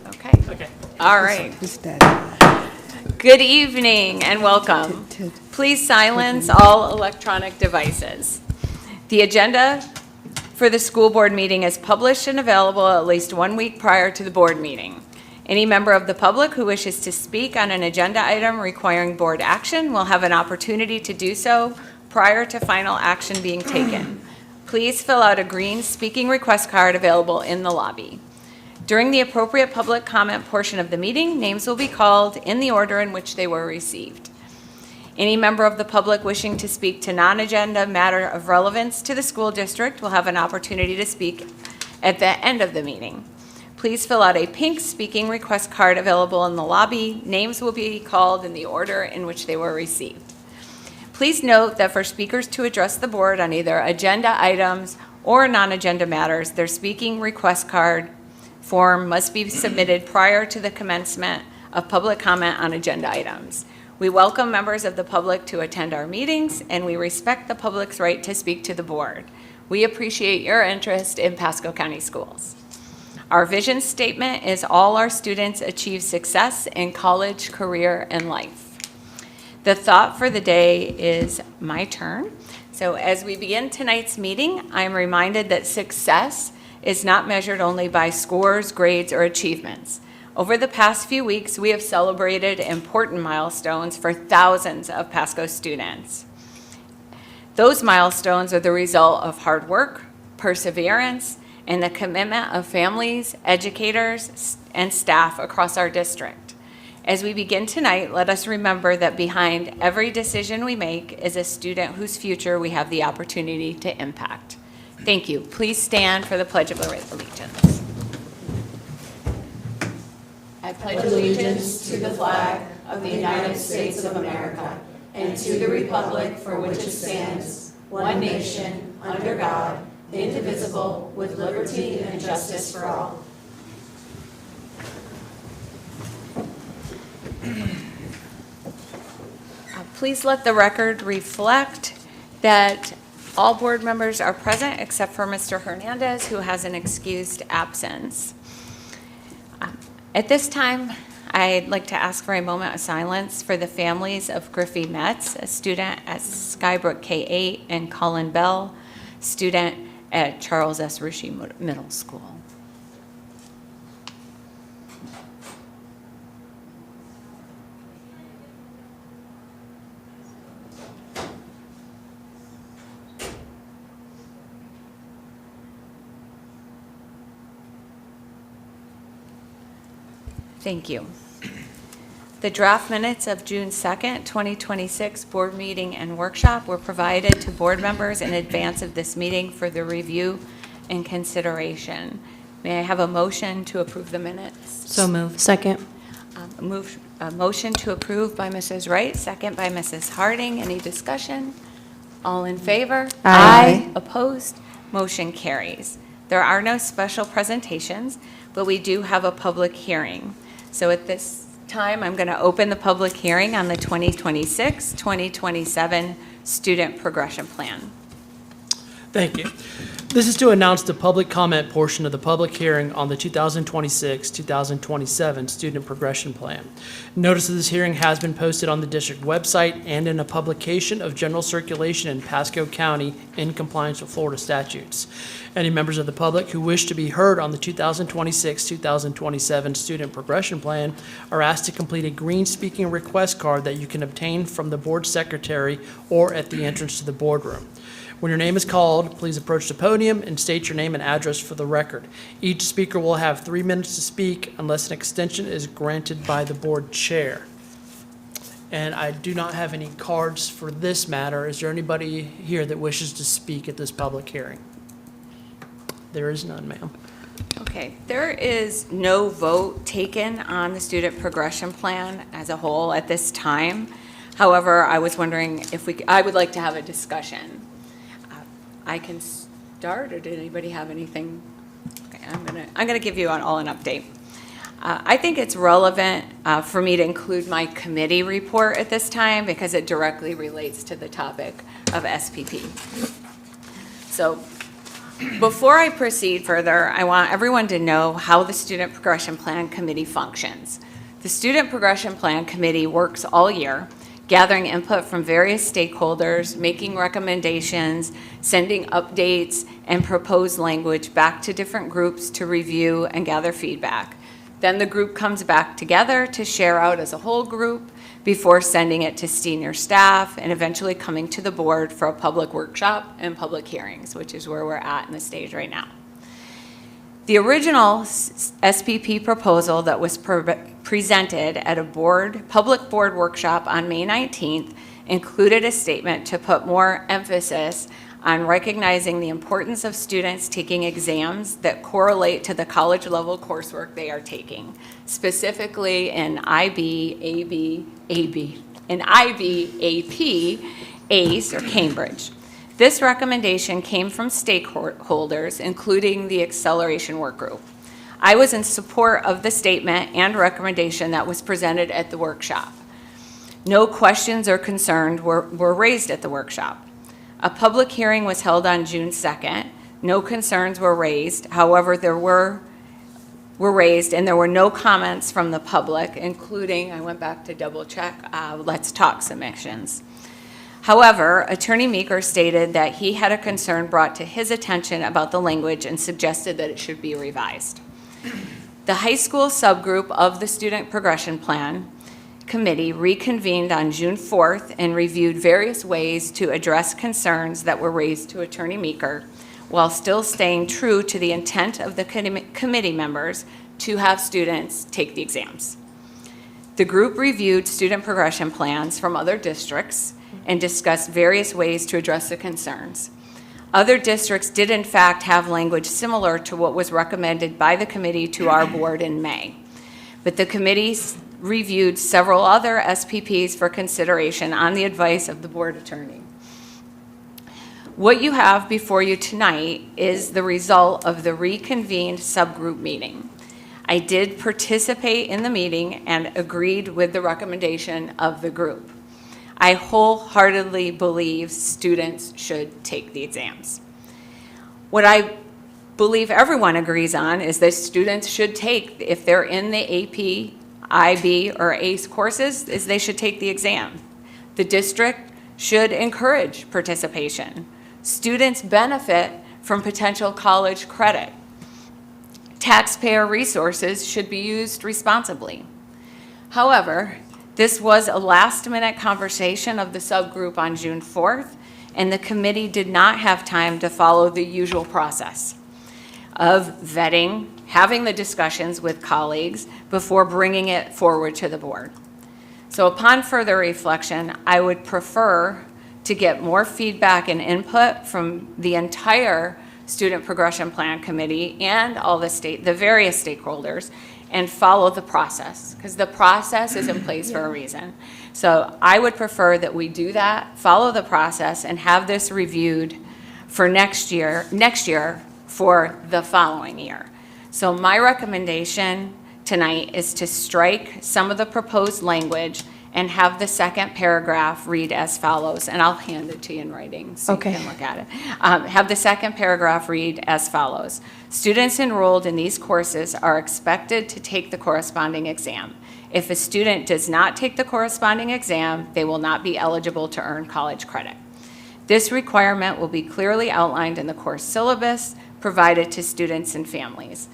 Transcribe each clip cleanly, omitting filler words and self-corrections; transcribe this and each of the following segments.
Okay. Okay. All right. Is that Good evening and welcome. Please silence all electronic devices. The agenda for the school board meeting is published and available at least 1 week prior to the board meeting. Any member of the public who wishes to speak on an agenda item requiring board action will have an opportunity to do so prior to final action being taken. Please fill out a green speaking request card available in the lobby. During the appropriate public comment portion of the meeting, names will be called in the order in which they were received. Any member of the public wishing to speak to non-agenda matter of relevance to the school district will have an opportunity to speak at the end of the meeting. Please fill out a pink speaking request card available in the lobby. Names will be called in the order in which they were received. Please note that for speakers to address the board on either agenda items or non-agenda matters, their speaking request card form must be submitted prior to the commencement of public comment on agenda items. We welcome members of the public to attend our meetings, and we respect the public's right to speak to the board. We appreciate your interest in Pasco County Schools. Our vision statement is all our students achieve success in college, career, and life. The thought for the day is my turn. So as we begin tonight's meeting, I'm reminded that success is not measured only by scores, grades, or achievements. Over the past few weeks, we have celebrated important milestones for thousands of Pasco students. Those milestones are the result of hard work, perseverance, and the commitment of families, educators, and staff across our district. As we begin tonight, let us remember that behind every decision we make is a student whose future we have the opportunity to impact. Thank you. Please stand for the Pledge of Allegiance. I pledge allegiance to the flag of the United States of America and to the republic for which it stands, one nation, under God, indivisible, with liberty and justice for all. Please let the record reflect that all board members are present except for Mr. Hernandez, who has an excused absence. At this time, I'd like to ask for a moment of silence for the families of Griffey Metz, a student at Skybrook K-8, and Colin Bell, student at Charles S. Rushi Middle School. Thank you. The draft minutes of June 2nd, 2026 board meeting and workshop were provided to board members in advance of this meeting for the review and consideration. May I have a motion to approve the minutes? So moved. Second. A motion to approve by Mrs. Wright, second by Mrs. Harding. Any discussion? All in favor? Aye. Opposed? Motion carries. There are no special presentations, but we do have a public hearing. So at this time, I'm going to open the public hearing on the 2026-2027 Student Progression Plan. Thank you. This is to announce the public comment portion of the public hearing on the 2026-2027 Student Progression Plan. Notice of this hearing has been posted on the district website and in a publication of general circulation in Pasco County in compliance with Florida statutes. Any members of the public who wish to be heard on the 2026-2027 Student Progression Plan are asked to complete a green speaking request card that you can obtain from the board secretary or at the entrance to the boardroom. When your name is called, please approach the podium and state your name and address for the record. Each speaker will have 3 minutes to speak unless an extension is granted by the board chair. And I do not have any cards for this matter. Is there anybody here that wishes to speak at this public hearing? There is none, ma'am. Okay, there is no vote taken on the student progression plan as a whole at this time. However, I was wondering if I would like to have a discussion. I can start, or did anybody have anything? Okay, I'm gonna give you all an update. I think it's relevant for me to include my committee report at this time because it directly relates to the topic of SPP. So Before I proceed further, I want everyone to know how the Student Progression Plan Committee functions. The Student Progression Plan Committee works all year, gathering input from various stakeholders, making recommendations, sending updates, and proposed language back to different groups to review and gather feedback. Then the group comes back together to share out as a whole group before sending it to senior staff and eventually coming to the board for a public workshop and public hearings, which is where we're at in the stage right now. The original SPP proposal that was presented at a public board workshop on May 19th included a statement to put more emphasis on recognizing the importance of students taking exams that correlate to the college level coursework they are taking, specifically in IB, AP, ACE, or Cambridge. This recommendation came from stakeholders, including the acceleration work group. I was in support of the statement and recommendation that was presented at the workshop. No questions or concerns were raised at the workshop. A public hearing was held on June 2nd. No concerns were raised. However, there were raised, and there were no comments from the public, including, I went back to double check, Let's Talk submissions. However, Attorney Meeker stated that he had a concern brought to his attention about the language and suggested that it should be revised. The high school subgroup of the Student Progression Plan Committee reconvened on June 4th and reviewed various ways to address concerns that were raised to Attorney Meeker while still staying true to the intent of the committee members to have students take the exams. The group reviewed student progression plans from other districts and discussed various ways to address the concerns. Other districts did in fact have language similar to what was recommended by the committee to our board in May. But the committee reviewed several other SPPs for consideration on the advice of the board attorney. What you have before you tonight is the result of the reconvened subgroup meeting. I did participate in the meeting and agreed with the recommendation of the group. I wholeheartedly believe students should take the exams. What I believe everyone agrees on is that students should take, if they're in the AP, IB, or ACE courses, is they should take the exam. The district should encourage participation. Students benefit from potential college credit. Taxpayer resources should be used responsibly. However, this was a last-minute conversation of the subgroup on June 4th, and the committee did not have time to follow the usual process of vetting, having the discussions with colleagues before bringing it forward to the board. So upon further reflection, I would prefer to get more feedback and input from the entire Student Progression Plan Committee and all the various stakeholders, and follow the process, because the process is in place for a reason. So I would prefer that we do that, follow the process, and have this reviewed for next year for the following year. So my recommendation tonight is to strike some of the proposed language and have the second paragraph read as follows, and I'll hand it to you in writing so you can look at it. Have the second paragraph read as follows. Students enrolled in these courses are expected to take the corresponding exam. If a student does not take the corresponding exam, they will not be eligible to earn college credit. This requirement will be clearly outlined in the course syllabus provided to students and families.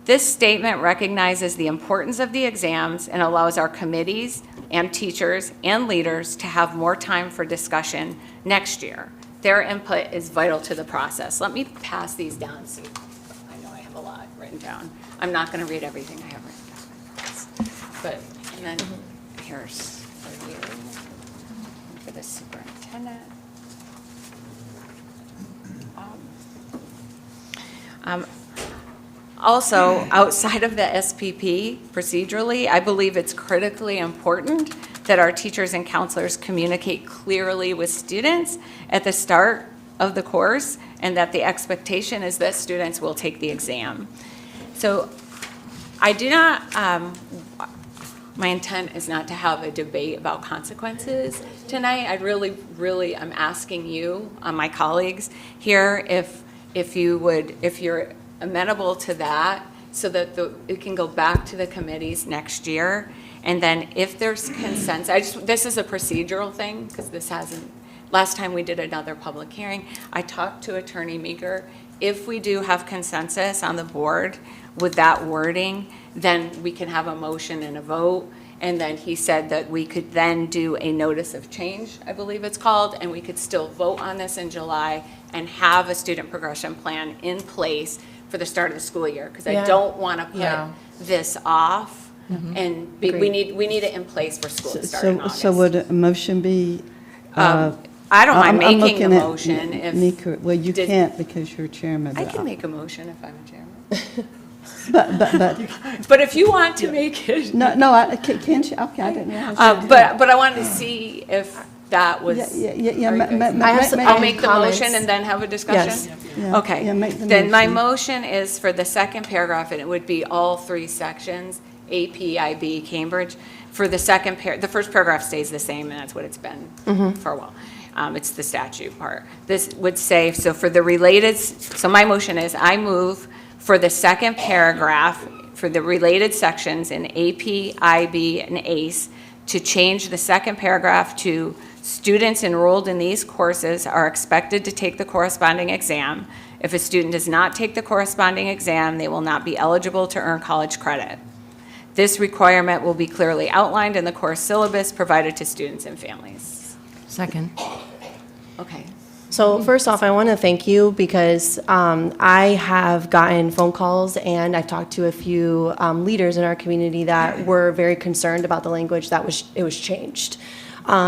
This statement recognizes the importance of the exams and allows our committees and teachers and leaders to have more time for discussion next year. Their input is vital to the process. Let me pass these down so I know I have a lot written down. I'm not going to read everything I have written down. But, and then here's for you, and for the superintendent. Also, outside of the SPP, procedurally, I believe it's critically important that our teachers and counselors communicate clearly with students at the start of the course, and that the expectation is that students will take the exam. So I do not, my intent is not to have a debate about consequences tonight. I really, I'm asking you, my colleagues here, if if you're amenable to that, so that it can go back to the committees next year. And then if there's consensus, this is a procedural thing, because this hasn't, last time we did another public hearing, I talked to Attorney Meeker. If we do have consensus on the board with that wording, then we can have a motion and a vote. And then he said that we could then do a notice of change, I believe it's called, and we could still vote on this in July and have a student progression plan in place for the start of the school year. Because I don't want to put this off. And we need it in place for school to start in August. So would a motion be? I don't mind I'm making a looking at motion if. Meeker. Well, you can't because you're chairman. I but can make a motion if I'm a chairman. But, But if you want to make it. no, can't you? Okay, I didn't realize. But I wanted to see if that was. Yeah. I'll make the motion and then have a discussion? Yes. Yeah. Okay. Yeah, make the Then my motion. motion is for the second paragraph, and it would be all three sections, AP, IB, Cambridge. For the second the first paragraph stays the same, and that's what it's been for a while. It's the statute part. This would say, so for the related, so my motion is, I move for the second paragraph, for the related sections in AP, IB, and ACE, to change the second paragraph to students enrolled in these courses are expected to take the corresponding exam. If a student does not take the corresponding exam, they will not be eligible to earn college credit. This requirement will be clearly outlined in the course syllabus provided to students and families. Second. Okay. So first off, I want to thank you because I have gotten phone calls and I've talked to a few leaders in our community that were very concerned about the language that it was changed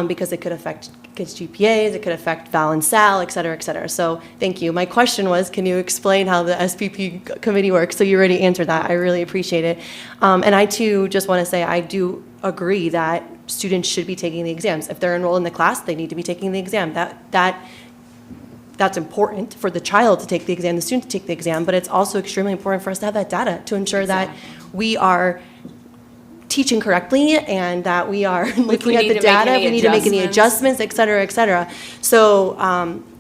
because it could affect kids' GPAs, it could affect Val and Sal, et cetera, et cetera. So thank you. My question was, can you explain how the SPP committee works? So you already answered that. I really appreciate it. And I too just want to say I do agree that students should be taking the exams. If they're enrolled in the class, they need to be taking the exam. That's important for the child to take the exam, the student to take the exam, but it's also extremely important for us to have that data to ensure that we are teaching correctly and that we are looking at the data, if we need to make any adjustments, et cetera, et cetera. So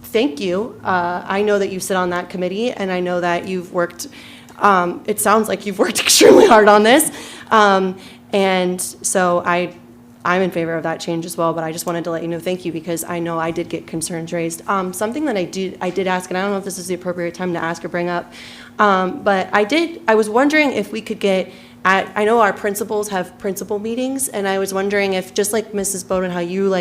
thank you. I know that you sit on that committee and I know that you've worked, it sounds like you've worked extremely hard on this. And so I'm in favor of that change as well, but I just wanted to let you know, thank you, because I know I did get concerns raised. Something that I did ask, and I don't know if this is the appropriate time to ask or bring up, but I was wondering if we could get, I know our principals have principal meetings, and I was wondering if, just like Mrs. Bowden, how you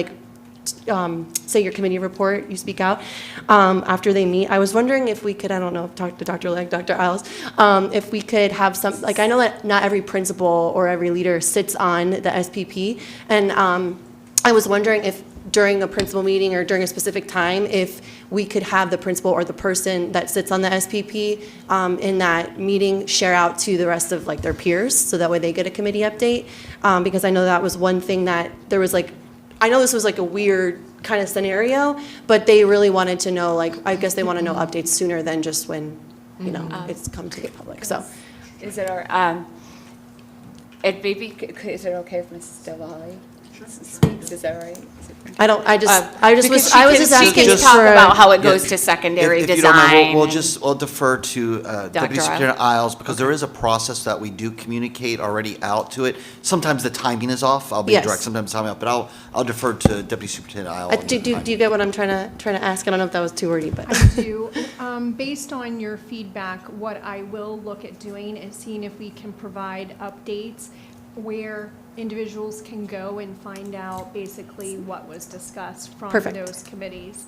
say your committee report, you speak out after they meet. I was wondering if we could, I don't know, talk to Dr. Legg, Dr. Isles, if we could have some, like I know that not every principal or every leader sits on the SPP, and I was wondering if during a principal meeting or during a specific time, if we could have the principal or the person that sits on the SPP in that meeting share out to the rest of their peers, so that way they get a committee update, because I know that was one thing that there was I know this was a weird kind of scenario, but they really wanted to know, I guess they want to know updates sooner than just when, it's come to the public, so. Is it is it okay if Mrs. Delali speaks? Is that right? I was Because just she asking can talk for- about how it goes to secondary If you don't mind, design. we'll defer to Deputy Isles. Superintendent Isles, because there is a process that we do communicate already out to it. Sometimes the timing is off, I'll be Yes. direct, sometimes the timing off, but I'll defer to Deputy Superintendent Isles. Do you get what I'm trying to ask? I don't know if that was too wordy, but. I do. Based on your feedback, what I will look at doing is seeing if we can provide updates where individuals can go and find out basically what was discussed from Perfect. those committees.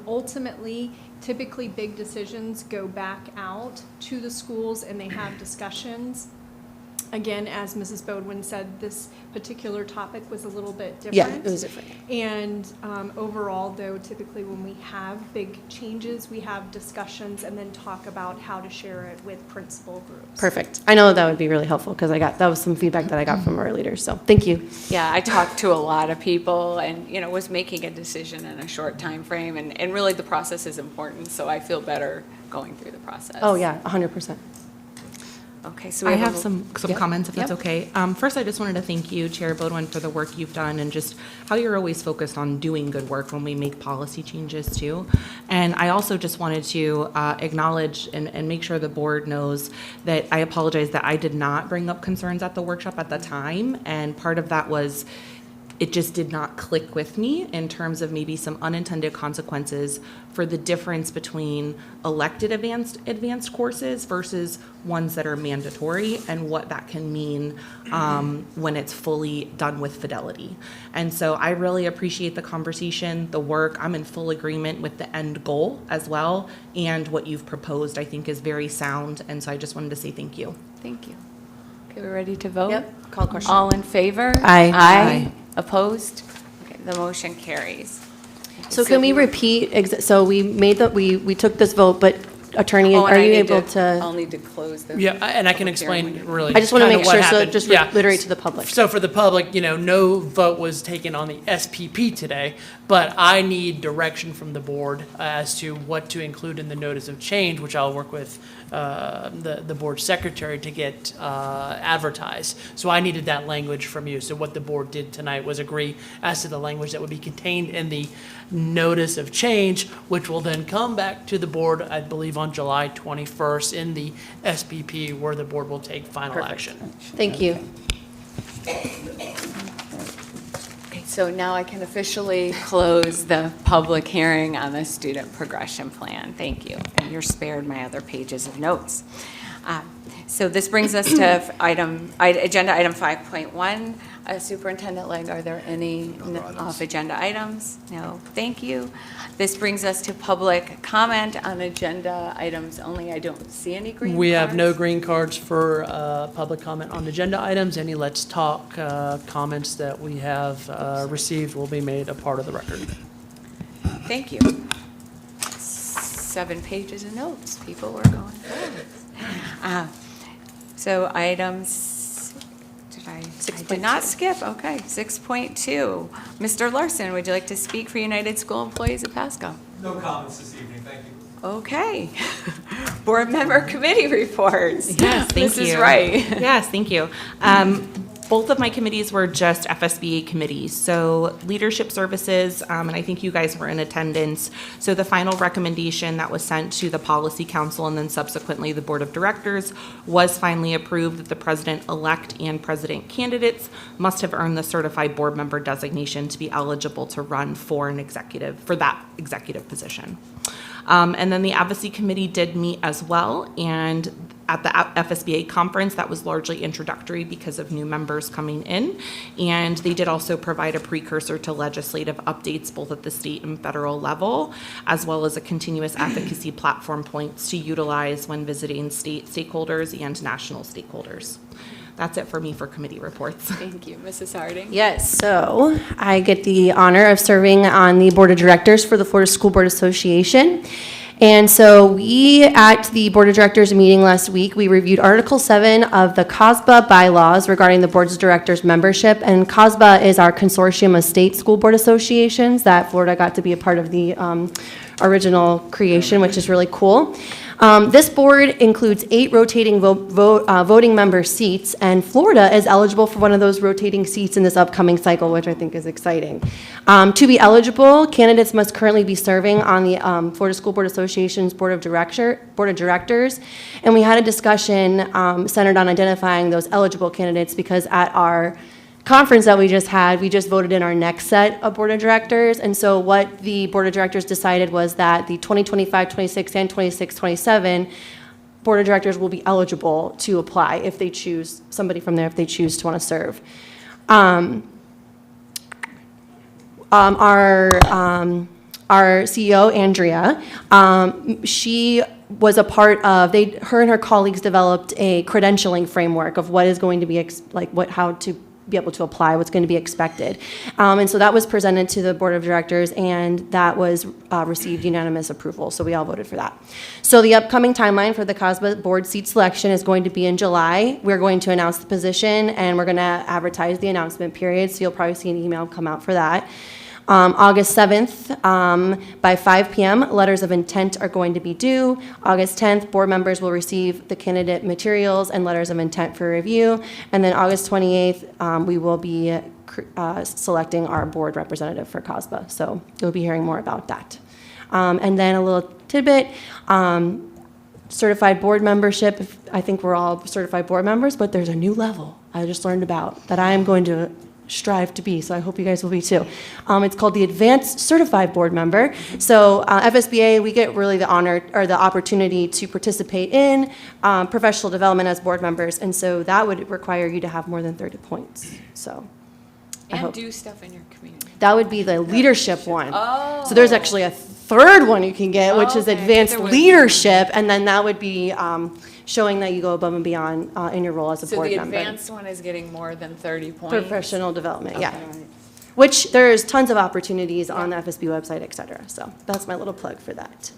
Ultimately, typically big decisions go back out to the schools and they have discussions. Again, as Mrs. Bodwin said, this particular topic was a little bit different. Yeah, it was different. And overall, though, typically when we have big changes, we have discussions and then talk about how to share it with principal groups. Perfect. I know that would be really helpful because that was some feedback that I got from our leaders. So thank you. Yeah, I talked to a lot of people and, was making a decision in a short time frame. And really, the process is important, so I feel better going through the process. Oh, yeah, 100%. Okay, so we I have have a- some Yep. comments, if that's Yep. okay. First, I just wanted to thank you, Chair Bodwin, for the work you've done and just how you're always focused on doing good work when we make policy changes, too. And I also just wanted to acknowledge and make sure the board knows that I apologize that I did not bring up concerns at the workshop at the time, and part of that was it just did not click with me in terms of maybe some unintended consequences for the difference between elected advanced courses versus ones that are mandatory and what that can mean when it's fully done with fidelity. And so I really appreciate the conversation, the work. I'm in full agreement with the end goal as well, and what you've proposed I think is very sound. And so I just wanted to say thank you. Thank you. Okay, we're ready to vote? Yep, call question. All in favor? Aye. Aye. Opposed? Okay, the motion carries. So can we repeat, so we made we took this vote, but Attorney, Oh, and are I you need able I'll to? need to close the. Yeah, and I can public hearing when explain you're- really. I just want to kinda make what sure, so happened. just Yeah. reiterate to the public. So for the public, no vote was taken on the SPP today, but I need direction from the board as to what to include in the notice of change, which I'll work with the board secretary to get advertised. So I needed that language from you. So what the board did tonight was agree as to the language that would be contained in the notice of change, which will then come back to the board, I believe, on July 21st in the SPP, where the board will take final action. Thank you. Okay, so now I can officially close the public hearing on the student progression plan. Thank you. And you're spared my other pages of notes. So this brings us to agenda item 5.1. Superintendent Legg, are there any off-agenda items? No, thank you. This brings us to public comment on agenda items only. I don't see any green cards. We have no green cards for public comment on agenda items. Any Let's Talk comments that we have received will be made a part of the record. Thank you. 7 pages of notes. People were going fast. So items, I did not skip. Okay, 6.2. Mr. Larson, would you like to speak for United School Employees of Pasco? No comments this evening, thank you. Okay. Board member committee reports. Yes, thank you. Mrs. Wright. Yes, thank you. Both of my committees were just FSBA committees. So leadership services, and I think you guys were in attendance. So the final recommendation that was sent to the policy council and then subsequently the board of directors was finally approved that the president-elect and president candidates must have earned the certified board member designation to be eligible to run for that executive position. And then the advocacy committee did meet as well, and at the FSBA conference, that was largely introductory because of new members coming in. And they did also provide a precursor to legislative updates both at the state and federal level, as well as a continuous advocacy platform points to utilize when visiting state stakeholders and national stakeholders. That's it for me for committee reports. Thank you. Mrs. Harding? Yes, so I get the honor of serving on the Board of Directors for the Florida School Board Association. And so we, at the Board of Directors meeting last week, we reviewed Article 7 of the COSBA bylaws regarding the Board of Directors membership. And COSBA is our consortium of state school board associations that Florida got to be a part of the original creation, which is really cool. This board includes 8 rotating voting member seats, and Florida is eligible for one of those rotating seats in this upcoming cycle, which I think is exciting. To be eligible, candidates must currently be serving on the Florida School Board Association's Board of Directors, and we had a discussion centered on identifying those eligible candidates because at our conference that we just had, we just voted in our next set of board of directors. And so what the board of directors decided was that the 2025, 26, and 26, 27 board of directors will be eligible to apply if they choose somebody from there, if they choose to want to serve. Our CEO, Andrea, she was a part of, her and her colleagues developed a credentialing framework of what is going to be, how to be able to apply, what's going to be expected. And so that was presented to the board of directors, and that was received unanimous approval, so we all voted for that. So the upcoming timeline for the COSBA board seat selection is going to be in July. We're going to announce the position, and we're going to advertise the announcement period, so you'll probably see an email come out for that. August 7th, by 5 p.m., letters of intent are going to be due. August 10th, board members will receive the candidate materials and letters of intent for review. And then August 28th, we will be selecting our board representative for COSBA. So you'll be hearing more about that. And then a little tidbit, certified board membership. I think we're all certified board members, but there's a new level I just learned about that I am going to strive to be, so I hope you guys will be too. It's called the Advanced Certified Board Member. So FSBA, we get really the honor or the opportunity to participate in professional development as board members, and so that would require you to have more than 30 points. So I And hope do stuff in your community. that would be the leadership one. Oh. So there's actually a third one you can get, which is Okay. advanced There was- leadership, and then that would be showing that you go above and beyond in your role as a So board the member. advanced one is getting more than 30 points? Professional development, yeah. Okay. Which there's tons of opportunities on the FSB website, et cetera. So that's my little plug for that.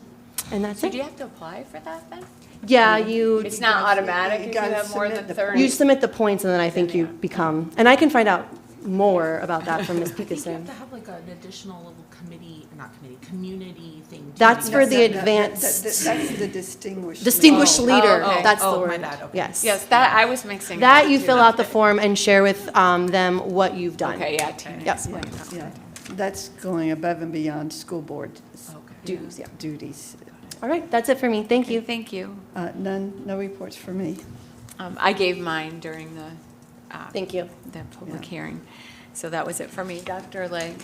And that's So do you it. have to apply for that then? Yeah, you, It's not automatic if you gotta have more than submit the 30? you submit the points and then I think you become, and I can find out more about that from Ms. I think you Peterson. have to have like an additional little community thing. too, That's for because- the advanced, That's the distinguished. distinguished leader, okay. that's the Oh, my word. bad, okay. Yes. Yes, that, I was mixing. That up you too. fill out the form and share with them what you've done. Okay, yeah, Tina Yep. explained that. Yeah, that's going above and beyond school board Dues, yeah. duties. All right, that's it for me. Thank you. Thank you. None, no reports for me. I gave mine during the Thank you. public hearing. So that was it for me. Dr. Lay?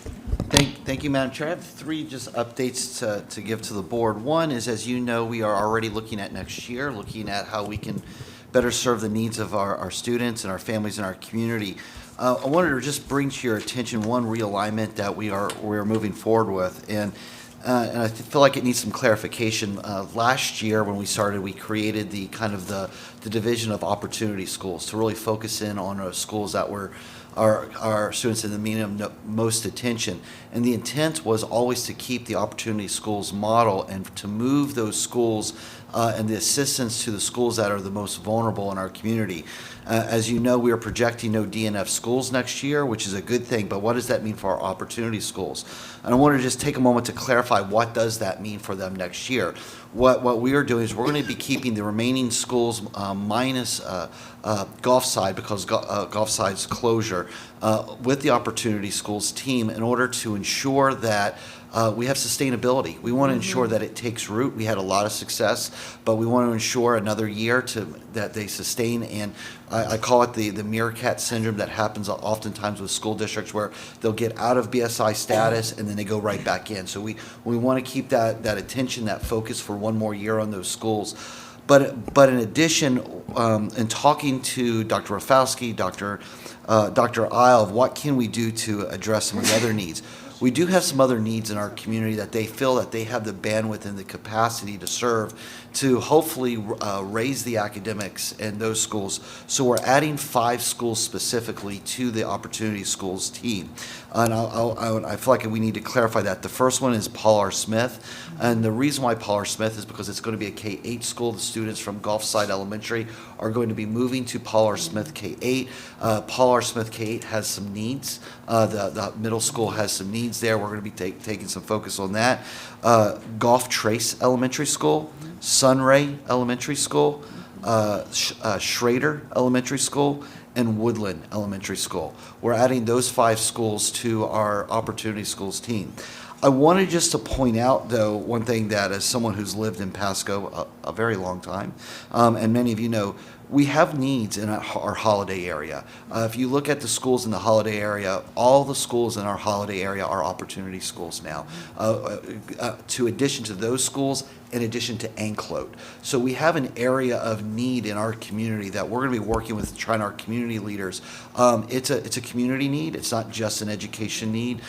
Thank you, Madam Chair. I have three just updates to give to the board. One is, as you know, we are already looking at next year, looking at how we can better serve the needs of our students and our families and our community. I wanted to just bring to your attention one realignment that we're moving forward with, and I feel like it needs some clarification. Last year, when we started, we created the division of opportunity schools to really focus in on schools that were our students in the medium most attention. And the intent was always to keep the opportunity schools model and to move those schools and the assistance to the schools that are the most vulnerable in our community. As you know, we are projecting no DNF schools next year, which is a good thing, but what does that mean for our opportunity schools? And I want to just take a moment to clarify what does that mean for them next year. What we are doing is we're going to be keeping the remaining schools minus Gulfside, because Gulfside's closure, with the opportunity schools team in order to ensure that we have sustainability. We want to ensure that it takes root. We had a lot of success, but we want to ensure another year that they sustain. And I call it the meerkat syndrome that happens oftentimes with school districts, where they'll get out of BSI status and then they go right back in. So we want to keep that attention, that focus for one more year on those schools. But in addition, in talking to Dr. Rafalski, Dr. Isle, of what can we do to address some of the other needs, we do have some other needs in our community that they feel that they have the bandwidth and the capacity to serve, to hopefully raise the academics in those schools. So we're adding 5 schools specifically to the Opportunity Schools team. And I feel like we need to clarify that. The first one is Paul R. Smith. And the reason why Paul R. Smith is because it's going to be a K-8 school. The students from Gulfside Elementary are going to be moving to Paul R. Smith K-8. Paul R. Smith K-8 has some needs. The middle school has some needs there. We're going to be taking some focus on that. Gulf Trace Elementary School, Sunray Elementary School, Schrader Elementary School, and Woodland Elementary School. We're adding those 5 schools to our Opportunity Schools team. I wanted just to point out, though, one thing that as someone who's lived in Pasco a very long time, and many of you know, we have needs in our Holiday area. If you look at the schools in the Holiday area, all the schools in our Holiday area are opportunity schools now. To addition to those schools, in addition to Anclote. So we have an area of need in our community that we're going to be working with, trying our community leaders. It's a community need. It's not just an education need.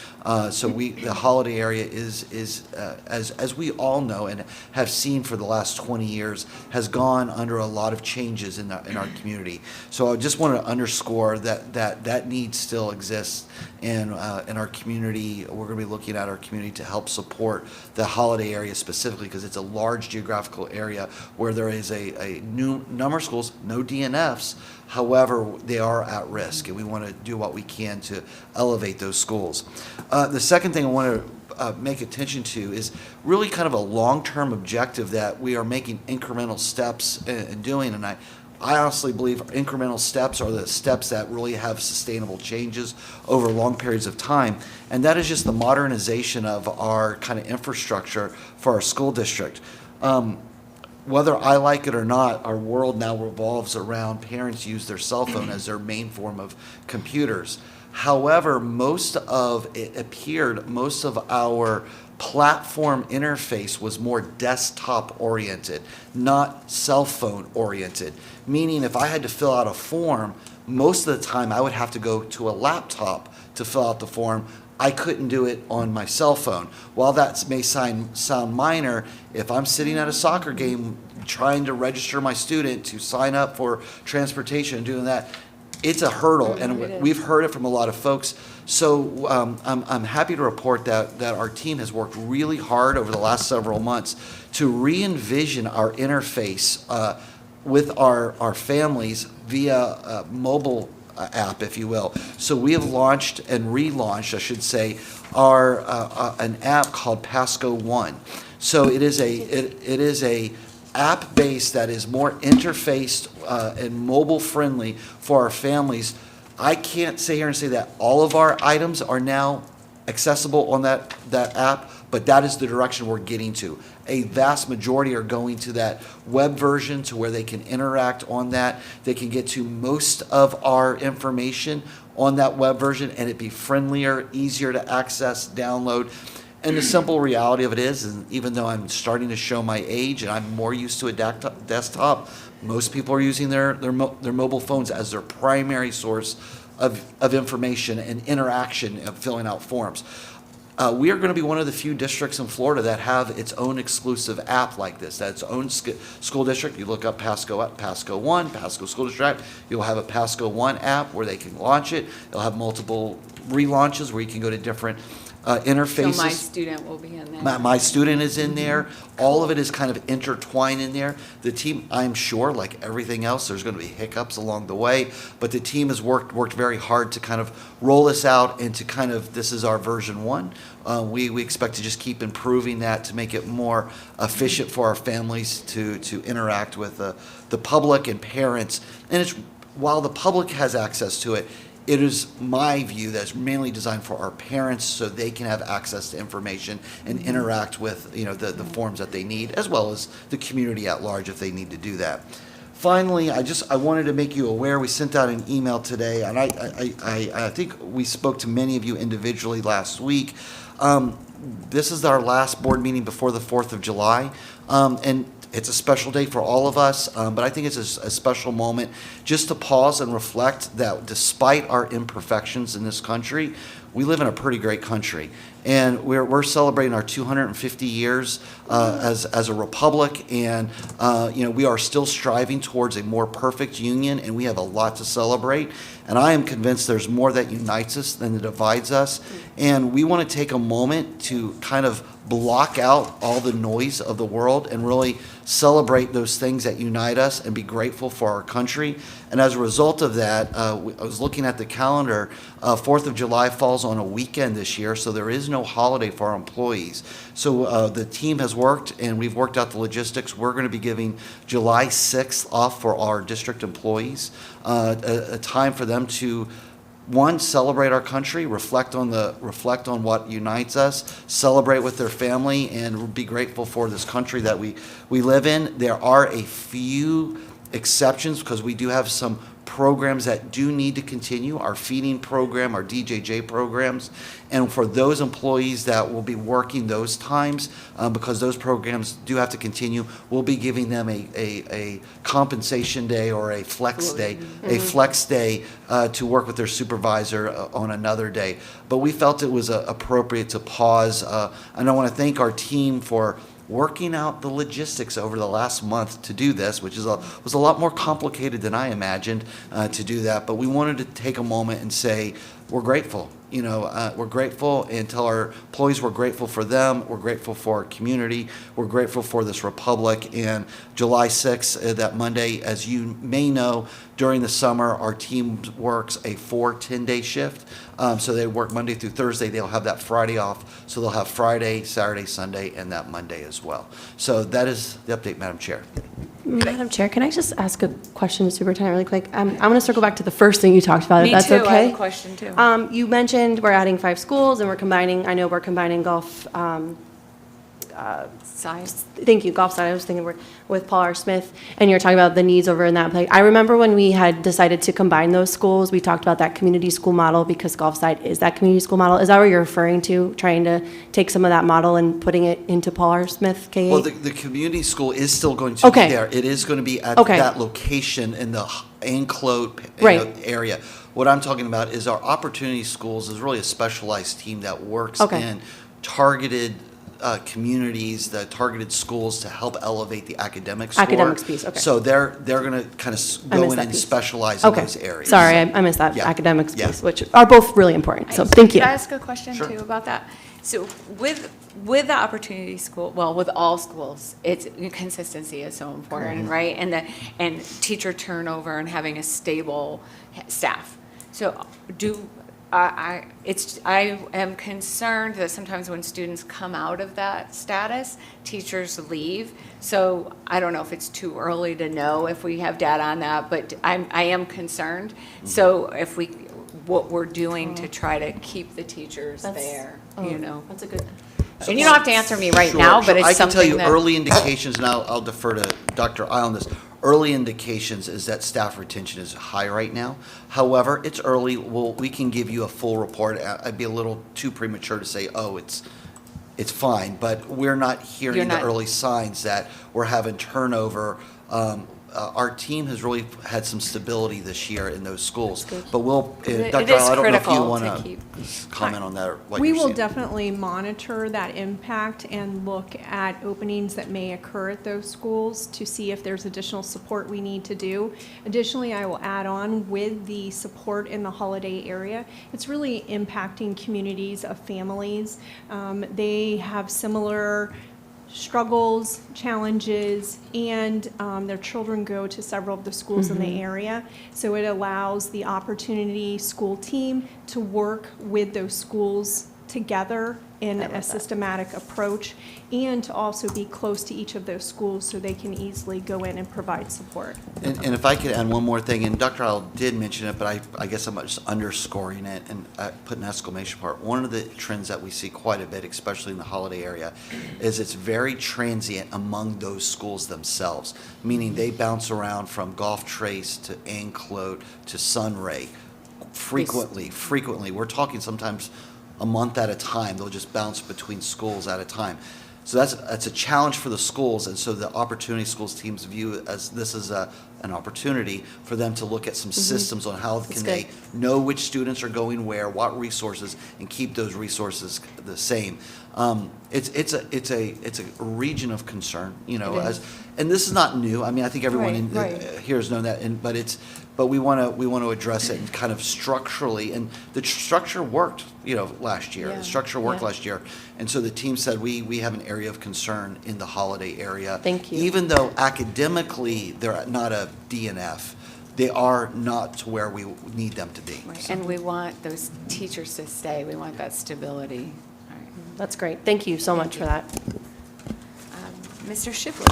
So the Holiday area is as we all know and have seen for the last 20 years, has gone under a lot of changes in in our community. So I just want to underscore that need still exists in our community. We're going to be looking at our community to help support the Holiday area specifically because it's a large geographical area where there is a new number of schools, no DNFs. However, they are at risk, and we want to do what we can to elevate those schools. The second thing I want to make attention to is really kind of a long-term objective that we are making incremental steps in doing, and I honestly believe incremental steps are the steps that really have sustainable changes over long periods of time, and that is just the modernization of our kind of infrastructure for our school district. Whether I like it or not, our world now revolves around parents use their cell phone as their main form of computers. However, most of our platform interface was more desktop oriented, not cell phone oriented. Meaning if I had to fill out a form, most of the time I would have to go to a laptop to fill out the form. I couldn't do it on my cell phone. While that may sound minor, if I'm sitting at a soccer game trying to register my student to sign up for transportation and doing that, it's a hurdle, and we've heard it from a lot of folks. So I'm happy to report that our team has worked really hard over the last several months to re-envision our interface with our families via mobile app, if you will. So we have launched and relaunched, I should say, an app called Pasco One. So it is a app base that is more interfaced and mobile friendly for our families. I can't sit here and say that all of our items are now accessible on that app, but that is the direction we're getting to. A vast majority are going to that web version to where they can interact on that. They can get to most of our information on that web version, and it be friendlier, easier to access, download. And the simple reality of it is, and even though I'm starting to show my age and I'm more used to a desktop, most people are using their mobile phones as their primary source of information and interaction of filling out forms. We are going to be one of the few districts in Florida that have its own exclusive app like this, that's its own school district. You look up Pasco One, Pasco School District, you'll have a Pasco One app where they can launch it. They'll have multiple relaunches where you can go to different interfaces. So my student will be in there. My student is in there. All of it is kind of intertwined in there. The team, I'm sure, like everything else, there's going to be hiccups along the way, but the team has worked very hard to kind of roll this out and to kind of, this is our version one. We expect to just keep improving that to make it more efficient for our families to interact with the public and parents. And while the public has access to it, it is my view that it's mainly designed for our parents so they can have access to information and interact with the forms that they need, as well as the community at large if they need to do that. Finally, I wanted to make you aware, we sent out an email today, and I think we spoke to many of you individually last week. This is our last board meeting before the 4th of July, and it's a special day for all of us, but I think it's a special moment just to pause and reflect that despite our imperfections in this country, we live in a pretty great country. And we're celebrating our 250 years as a republic, and we are still striving towards a more perfect union, and we have a lot to celebrate. And I am convinced there's more that unites us than that divides us. And we want to take a moment to kind of block out all the noise of the world and really celebrate those things that unite us and be grateful for our country. And as a result of that, I was looking at the calendar. 4th of July falls on a weekend this year, so there is no holiday for our employees. So the team has worked, and we've worked out the logistics. We're going to be giving July 6th off for our district employees, a time for them to, one, celebrate our country, reflect on what unites us, celebrate with their family, and be grateful for this country that we live in. There are a few exceptions because we do have some programs that do need to continue, our feeding program, our DJJ programs, and for those employees that will be working those times, because those programs do have to continue, we'll be giving them a compensation day or a flex day, to work with their supervisor on another day. But we felt it was appropriate to pause, and I want to thank our team for working out the logistics over the last month to do this, which was a lot more complicated than I imagined to do that. But we wanted to take a moment and say, we're grateful. We're grateful and tell our employees we're grateful for them. We're grateful for our community. We're grateful for this republic. And July 6th, that Monday, as you may know, during the summer, our team works a 10-day shift. So they work Monday through Thursday. They'll have that Friday off. So they'll have Friday, Saturday, Sunday, and that Monday as well. So that is the update, Madam Chair. Madam Chair, can I just ask a question, Superintendent, really quick? I want to circle back to the first thing you talked about, if that's Me okay. too, I have a question too. You mentioned we're adding 5 schools and I know we're combining golf, Size. thank you, golf side, I was thinking with Paul R. Smith, and you're talking about the needs over in that place. I remember when we had decided to combine those schools, we talked about that community school model because golf side is that community school model. Is that what you're referring to, trying to take some of that model and putting it into Paul R. Smith K-8? Well, the community school is still going to Okay. be there. It is going to be at Okay. that location in the Anclote Right. area. What I'm talking about is our opportunity schools is really a specialized team that works Okay. in targeted communities, the targeted schools to help elevate the academic score. Academics piece, okay. So they're going to kind of I go missed in that and piece. specialize in Okay. those areas. Sorry, I missed that Yeah. academics Yeah. piece, which are both really important, so thank you. Could I ask a question Sure. too about that? So with the opportunity school, well, with all schools, it's consistency is so important, right? And teacher turnover and having a stable staff. So I am concerned that sometimes when students come out of that status, teachers leave. So I don't know if it's too early to know if we have data on that, but I am concerned. So what we're doing to try to keep the teachers there, That's a good. And you don't have to answer me right Sure, now, but sure. it's I can tell something you that. early indications, and I'll defer to Dr. I on this. Early indications is that staff retention is high right now. However, it's early. We can give you a full report. I'd be a little too premature to say, oh, it's fine, but we're not hearing You're the not- early signs that we're having turnover. Our team has really had some stability this year in those schools. But It Dr. is Isle, I don't know if you critical want to to keep. comment on that or what We you're will seeing. definitely monitor that impact and look at openings that may occur at those schools to see if there's additional support we need to do. Additionally, I will add on with the support in the holiday area, it's really impacting communities of families. They have similar struggles, challenges, and their children go to several of the schools in the area. So it allows the opportunity school team to work with those schools together in a systematic approach, and to also be close to each of those schools so they can easily go in and provide support. And if I could add one more thing, and Dr. Isle did mention it, but I guess I'm just underscoring it and put an exclamation mark. One of the trends that we see quite a bit, especially in the holiday area, is it's very transient among those schools themselves, meaning they bounce around from Gulf Trace to Anclote to Sunray frequently. We're talking sometimes a month at a time. They'll just bounce between schools at a time. So that's a challenge for the schools, and so the opportunity schools teams view it as this is an opportunity for them to look at some systems on how can they know which students are going where, what resources, and keep those resources the same. It's a region of concern, and this is not new. I mean, I think everyone here has known that, but we want to address it and kind of structurally, and the structure worked, last year. Yeah. The structure worked Yeah. last year, and so the team said we have an area of concern in the holiday area. Thank you. Even though academically they're not a DNF, they are not to where we need them to be. Right, and we want those teachers to stay. We want that stability. All right. That's great. Thank you so much for that. Mr. Shipley.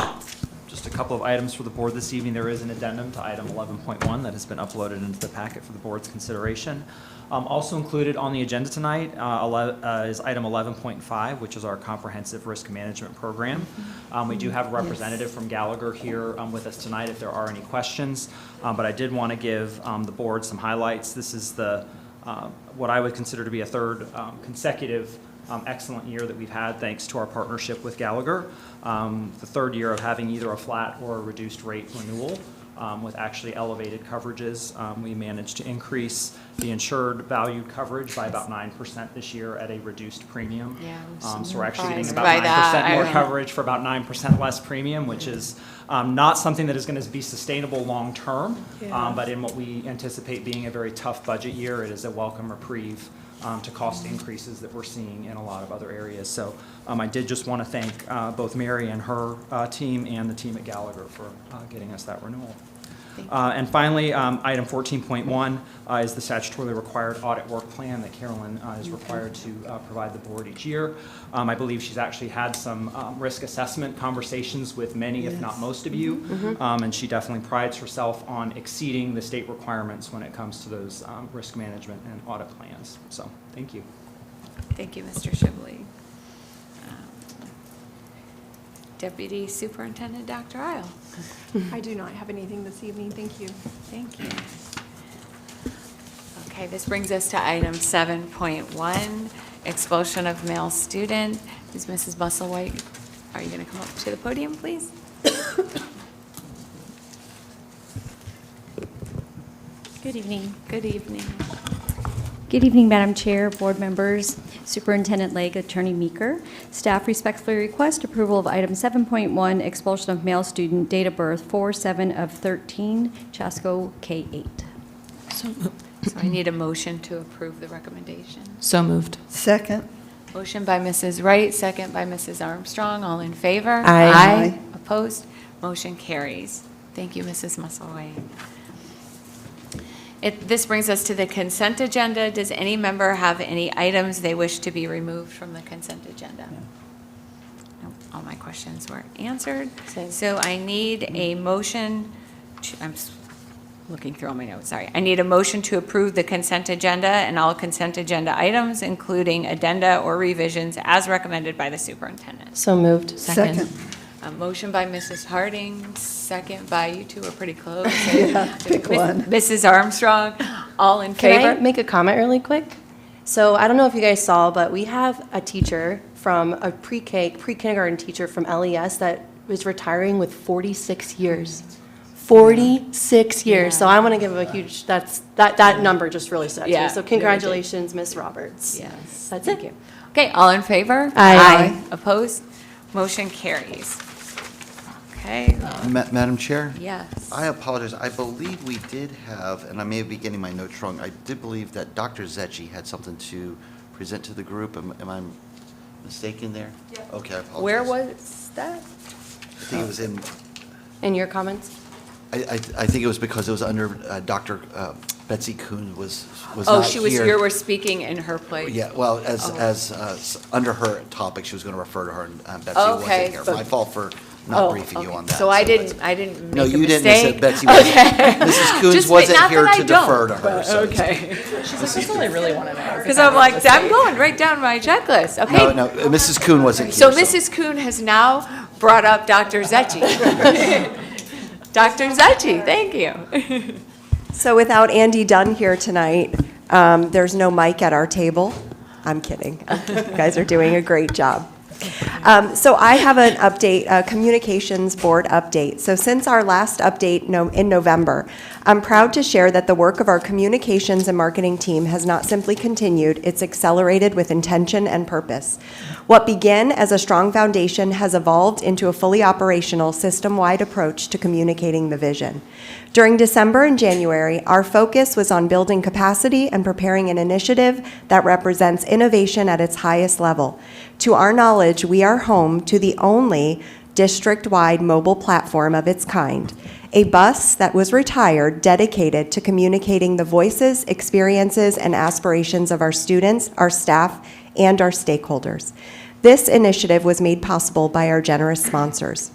Just a couple of items for the board this evening. There is an addendum to item 11.1 that has been uploaded into the packet for the board's consideration. Also included on the agenda tonight is item 11.5, which is our comprehensive risk management program. We do have a representative from Gallagher here with us tonight if there are any questions, but I did want to give the board some highlights. This is what I would consider to be a third consecutive excellent year that we've had thanks to our partnership with Gallagher. The third year of having either a flat or a reduced rate renewal with actually elevated coverages. We managed to increase the insured valued coverage by about 9% this year at a reduced premium. Yeah, I was So we're actually getting surprised about by that. 9% more I- coverage for about 9% less premium, which is not something that is going to be sustainable long-term. But in what we anticipate being a very tough budget year, it is a welcome reprieve to cost increases that we're seeing in a lot of other areas. So I did just want to thank both Mary and her team and the team at Gallagher for getting us that renewal. And finally, item 14.1 is the statutorily required audit work plan that Carolyn is required to provide the board each year. I believe she's actually had some risk assessment conversations with many, if not most of you, and she definitely prides herself on exceeding the state requirements when it comes to those risk management and audit plans. So, thank you. Thank you, Mr. Shibley. Deputy Superintendent Dr. Isle. I do not have anything this evening, thank you. Thank you. Okay, this brings us to item 7.1, expulsion of male student. Is Mrs. Musselwhite, are you going to come up to the podium, please? Good evening. Good evening. Good evening, Madam Chair, board members, Superintendent Legg, Attorney Meeker. Staff respectfully request approval of item 7.1, expulsion of male student, date of birth 4/7/13, Pasco K-8. So I need a motion to approve the recommendation. So moved. Second. Motion by Mrs. Wright, second by Mrs. Armstrong. All in favor? Aye. Aye. Opposed? Motion carries. Thank you, Mrs. Musselwhite. This brings us to the consent agenda. Does any member have any items they wish to be removed from the consent agenda? No, all my questions were answered. So I need a motion, looking through all my notes, sorry. I need a motion to approve the consent agenda and all consent agenda items, including addenda or revisions as recommended by the superintendent. So moved. Second. A motion by Mrs. Harding, second by, you two are pretty close. Yeah, pick one. Mrs. Armstrong, all in Can I favor? make a comment really quick? So I don't know if you guys saw, but we have a teacher from a pre-kindergarten teacher from LES that is retiring with 46 years. 46 years. So I want to give a huge, that number just really stuck to Yeah, me. So congratulations, Miss Roberts. Yes. That's Thank it. you. Okay, all in favor? Aye. Opposed? Motion carries. Okay, Madam Chair? yes. I apologize. I believe we did have, and I may be getting my notes wrong, I did believe that Dr. Zecchi had something to present to the group. Am I mistaken there? Yeah. Okay, I apologize. Where was that? I think it was in, And your comments? I think it was because it was under Dr. Betsy Kuhn was not Oh, she was, here. you were speaking in her place. Yeah, well, under her topic, she was going to refer to her, and Betsy wasn't Okay, here. but- My fault for Oh, not briefing you okay. on that. So I that's- didn't make a mistake? No, you didn't miss it. Betsy was, Mrs. Coons Just wasn't not here that I to don't, defer to her. but so it's- Okay. She's like, that's all I really want to know. Because I'm like, I'm going right down my checklist, okay? No, Mrs. Kuhn wasn't here. So Mrs. Kuhn has now brought up Dr. Zecchi. Dr. Zecchi, thank you. So without Andy Dunn here tonight, there's no mic at our table. I'm kidding. You guys are doing a great job. So I have an update, a communications board update. So since our last update in November, I'm proud to share that the work of our communications and marketing team has not simply continued, it's accelerated with intention and purpose. What began as a strong foundation has evolved into a fully operational, system-wide approach to communicating the vision. During December and January, our focus was on building capacity and preparing an initiative that represents innovation at its highest level. To our knowledge, we are home to the only district-wide mobile platform of its kind, a bus that was retired dedicated to communicating the voices, experiences, and aspirations of our students, our staff, and our stakeholders. This initiative was made possible by our generous sponsors: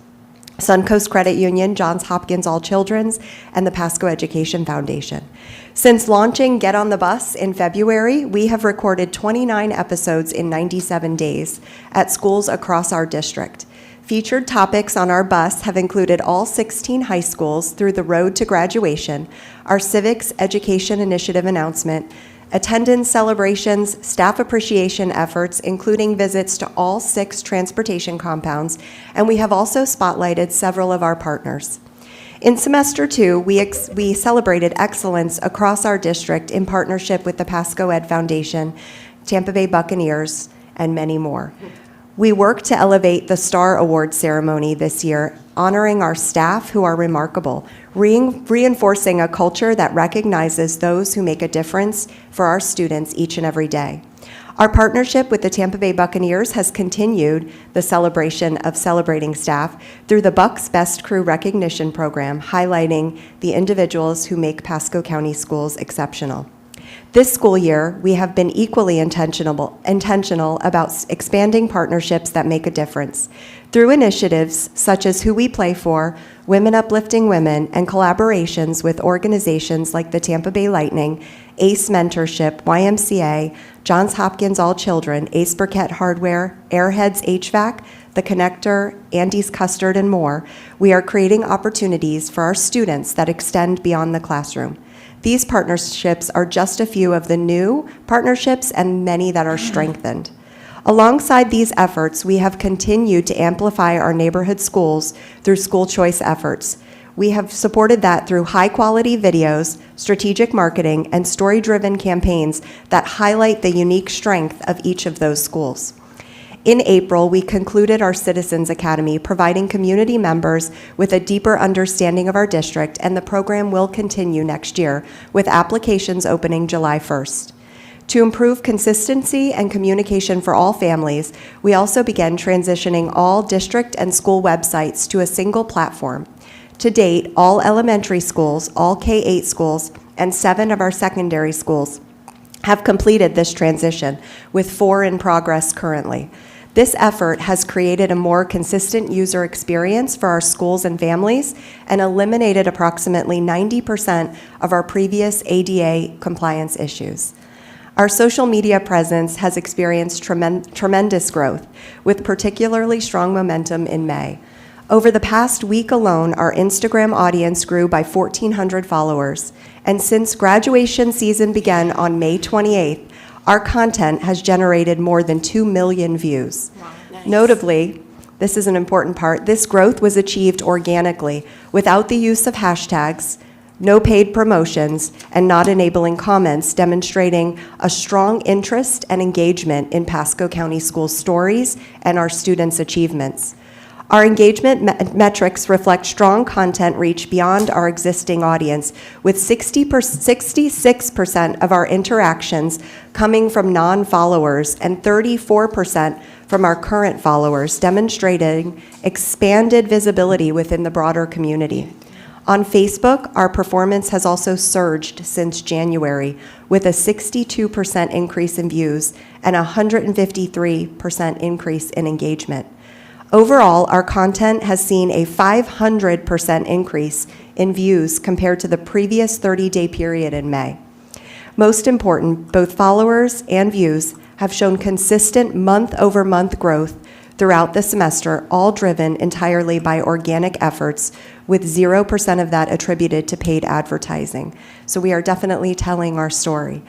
Suncoast Credit Union, Johns Hopkins All Children's, and the Pasco Education Foundation. Since launching Get on the Bus in February, we have recorded 29 episodes in 97 days at schools across our district. Featured topics on our bus have included all 16 high schools through the road to graduation, our civics education initiative announcement, attendance celebrations, staff appreciation efforts, including visits to all 6 transportation compounds, and we have also spotlighted several of our partners. In semester 2, we celebrated excellence across our district in partnership with the Pasco Ed Foundation, Tampa Bay Buccaneers, and many more. We worked to elevate the Star Award ceremony this year, honoring our staff who are remarkable, reinforcing a culture that recognizes those who make a difference for our students each and every day. Our partnership with the Tampa Bay Buccaneers has continued the celebration of celebrating staff through the Bucks Best Crew Recognition Program, highlighting the individuals who make Pasco County schools exceptional. This school year, we have been equally intentional about expanding partnerships that make a difference. Through initiatives such as Who We Play For, Women Uplifting Women, and collaborations with organizations like the Tampa Bay Lightning, ACE Mentorship, YMCA, Johns Hopkins All Children, Ace Burkett Hardware, Airheads HVAC, The Connector, Andy's Custard, and more, we are creating opportunities for our students that extend beyond the classroom. These partnerships are just a few of the new partnerships and many that are strengthened. Alongside these efforts, we have continued to amplify our neighborhood schools through school choice efforts. We have supported that through high-quality videos, strategic marketing, and story-driven campaigns that highlight the unique strength of each of those schools. In April, we concluded our Citizens Academy, providing community members with a deeper understanding of our district, and the program will continue next year, with applications opening July 1st. To improve consistency and communication for all families, we also began transitioning all district and school websites to a single platform. To date, all elementary schools, all K-8 schools, and 7 of our secondary schools have completed this transition, with 4 in progress currently. This effort has created a more consistent user experience for our schools and families and eliminated approximately 90% of our previous ADA compliance issues. Our social media presence has experienced tremendous growth, with particularly strong momentum in May. Over the past week alone, our Instagram audience grew by 1,400 followers, and since graduation season began on May 28th, our content has generated more than 2 million views. Wow. Nice. Notably, this is an important part, this growth was achieved organically, without the use of hashtags, no paid promotions, and not enabling comments, demonstrating a strong interest and engagement in Pasco County Schools stories and our students' achievements. Our engagement metrics reflect strong content reach beyond our existing audience, with 66% of our interactions coming from non-followers and 34% from our current followers, demonstrating expanded visibility within the broader community. On Facebook, our performance has also surged since January, with a 62% increase in views and a 153% increase in engagement. Overall, our content has seen a 500% increase in views compared to the previous 30-day period in May. Most important, both followers and views have shown consistent month-over-month growth throughout the semester, all driven entirely by organic efforts, with 0% of that attributed to paid advertising. So we are definitely telling our story.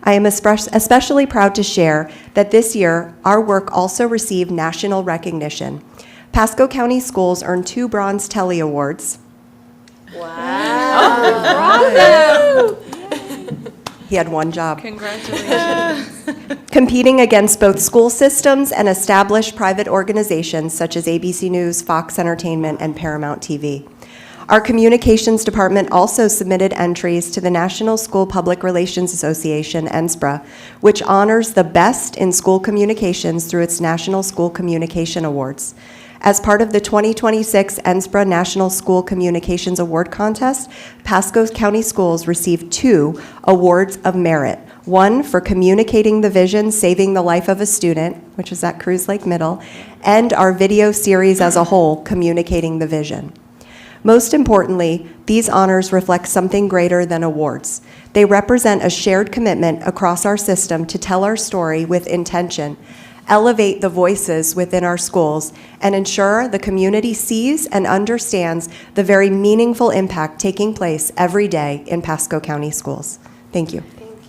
I am especially proud to share that this year, our work also received national recognition. Pasco County Schools earned 2 Bronze Telly Awards. Wow. He had one job. Congratulations. Competing against both school systems and established private organizations such as ABC News, Fox Entertainment, and Paramount TV. Our communications department also submitted entries to the National School Public Relations Association, NSPRA, which honors the best in school communications through its National School Communication Awards. As part of the 2026 NSPRA National School Communications Award Contest, Pasco County Schools received 2 awards of merit. One for communicating the vision, saving the life of a student, which is at Cruz Lake Middle, and our video series as a whole, Communicating the Vision. Most importantly, these honors reflect something greater than awards. They represent a shared commitment across our system to tell our story with intention, elevate the voices within our schools, and ensure the community sees and understands the very meaningful impact taking place every day in Pasco County schools. Thank you.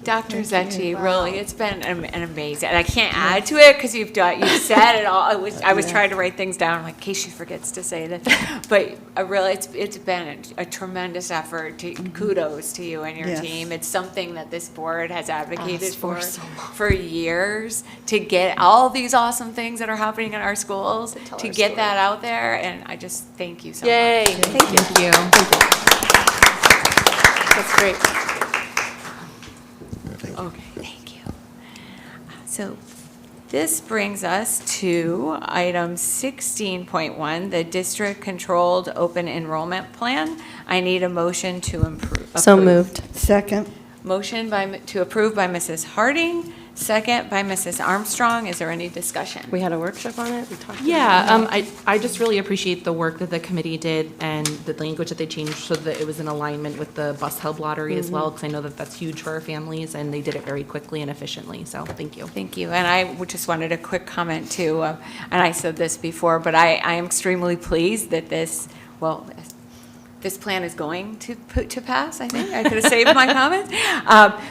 Dr. Zecchi, really, it's been an amazing, and I can't add to it because you've said it all. I was trying to write things down, like, in case she forgets to say that. But really, it's been a tremendous effort. Kudos to you and your Yes. team. It's something that this board has advocated for years, to get all these awesome things that are happening in our schools, to get that out there, and I just thank you so much. Yay. Thank you. That's great. Okay, thank you. So this brings us to item 16.1, the district-controlled open enrollment plan. I need a motion to approve. So moved. Second. Motion to approve by Mrs. Harding, second by Mrs. Armstrong. Is there any discussion? We had a workshop on it. We talked about it. Yeah, I just really appreciate the work that the committee did and the language that they changed so that it was in alignment with the bus hub lottery as well, because I know that that's huge for our families, and they did it very quickly and efficiently, so thank you. Thank you. And I just wanted a quick comment too, and I said this before, but I am extremely pleased that this plan is going to pass, I think. I could have saved my comment.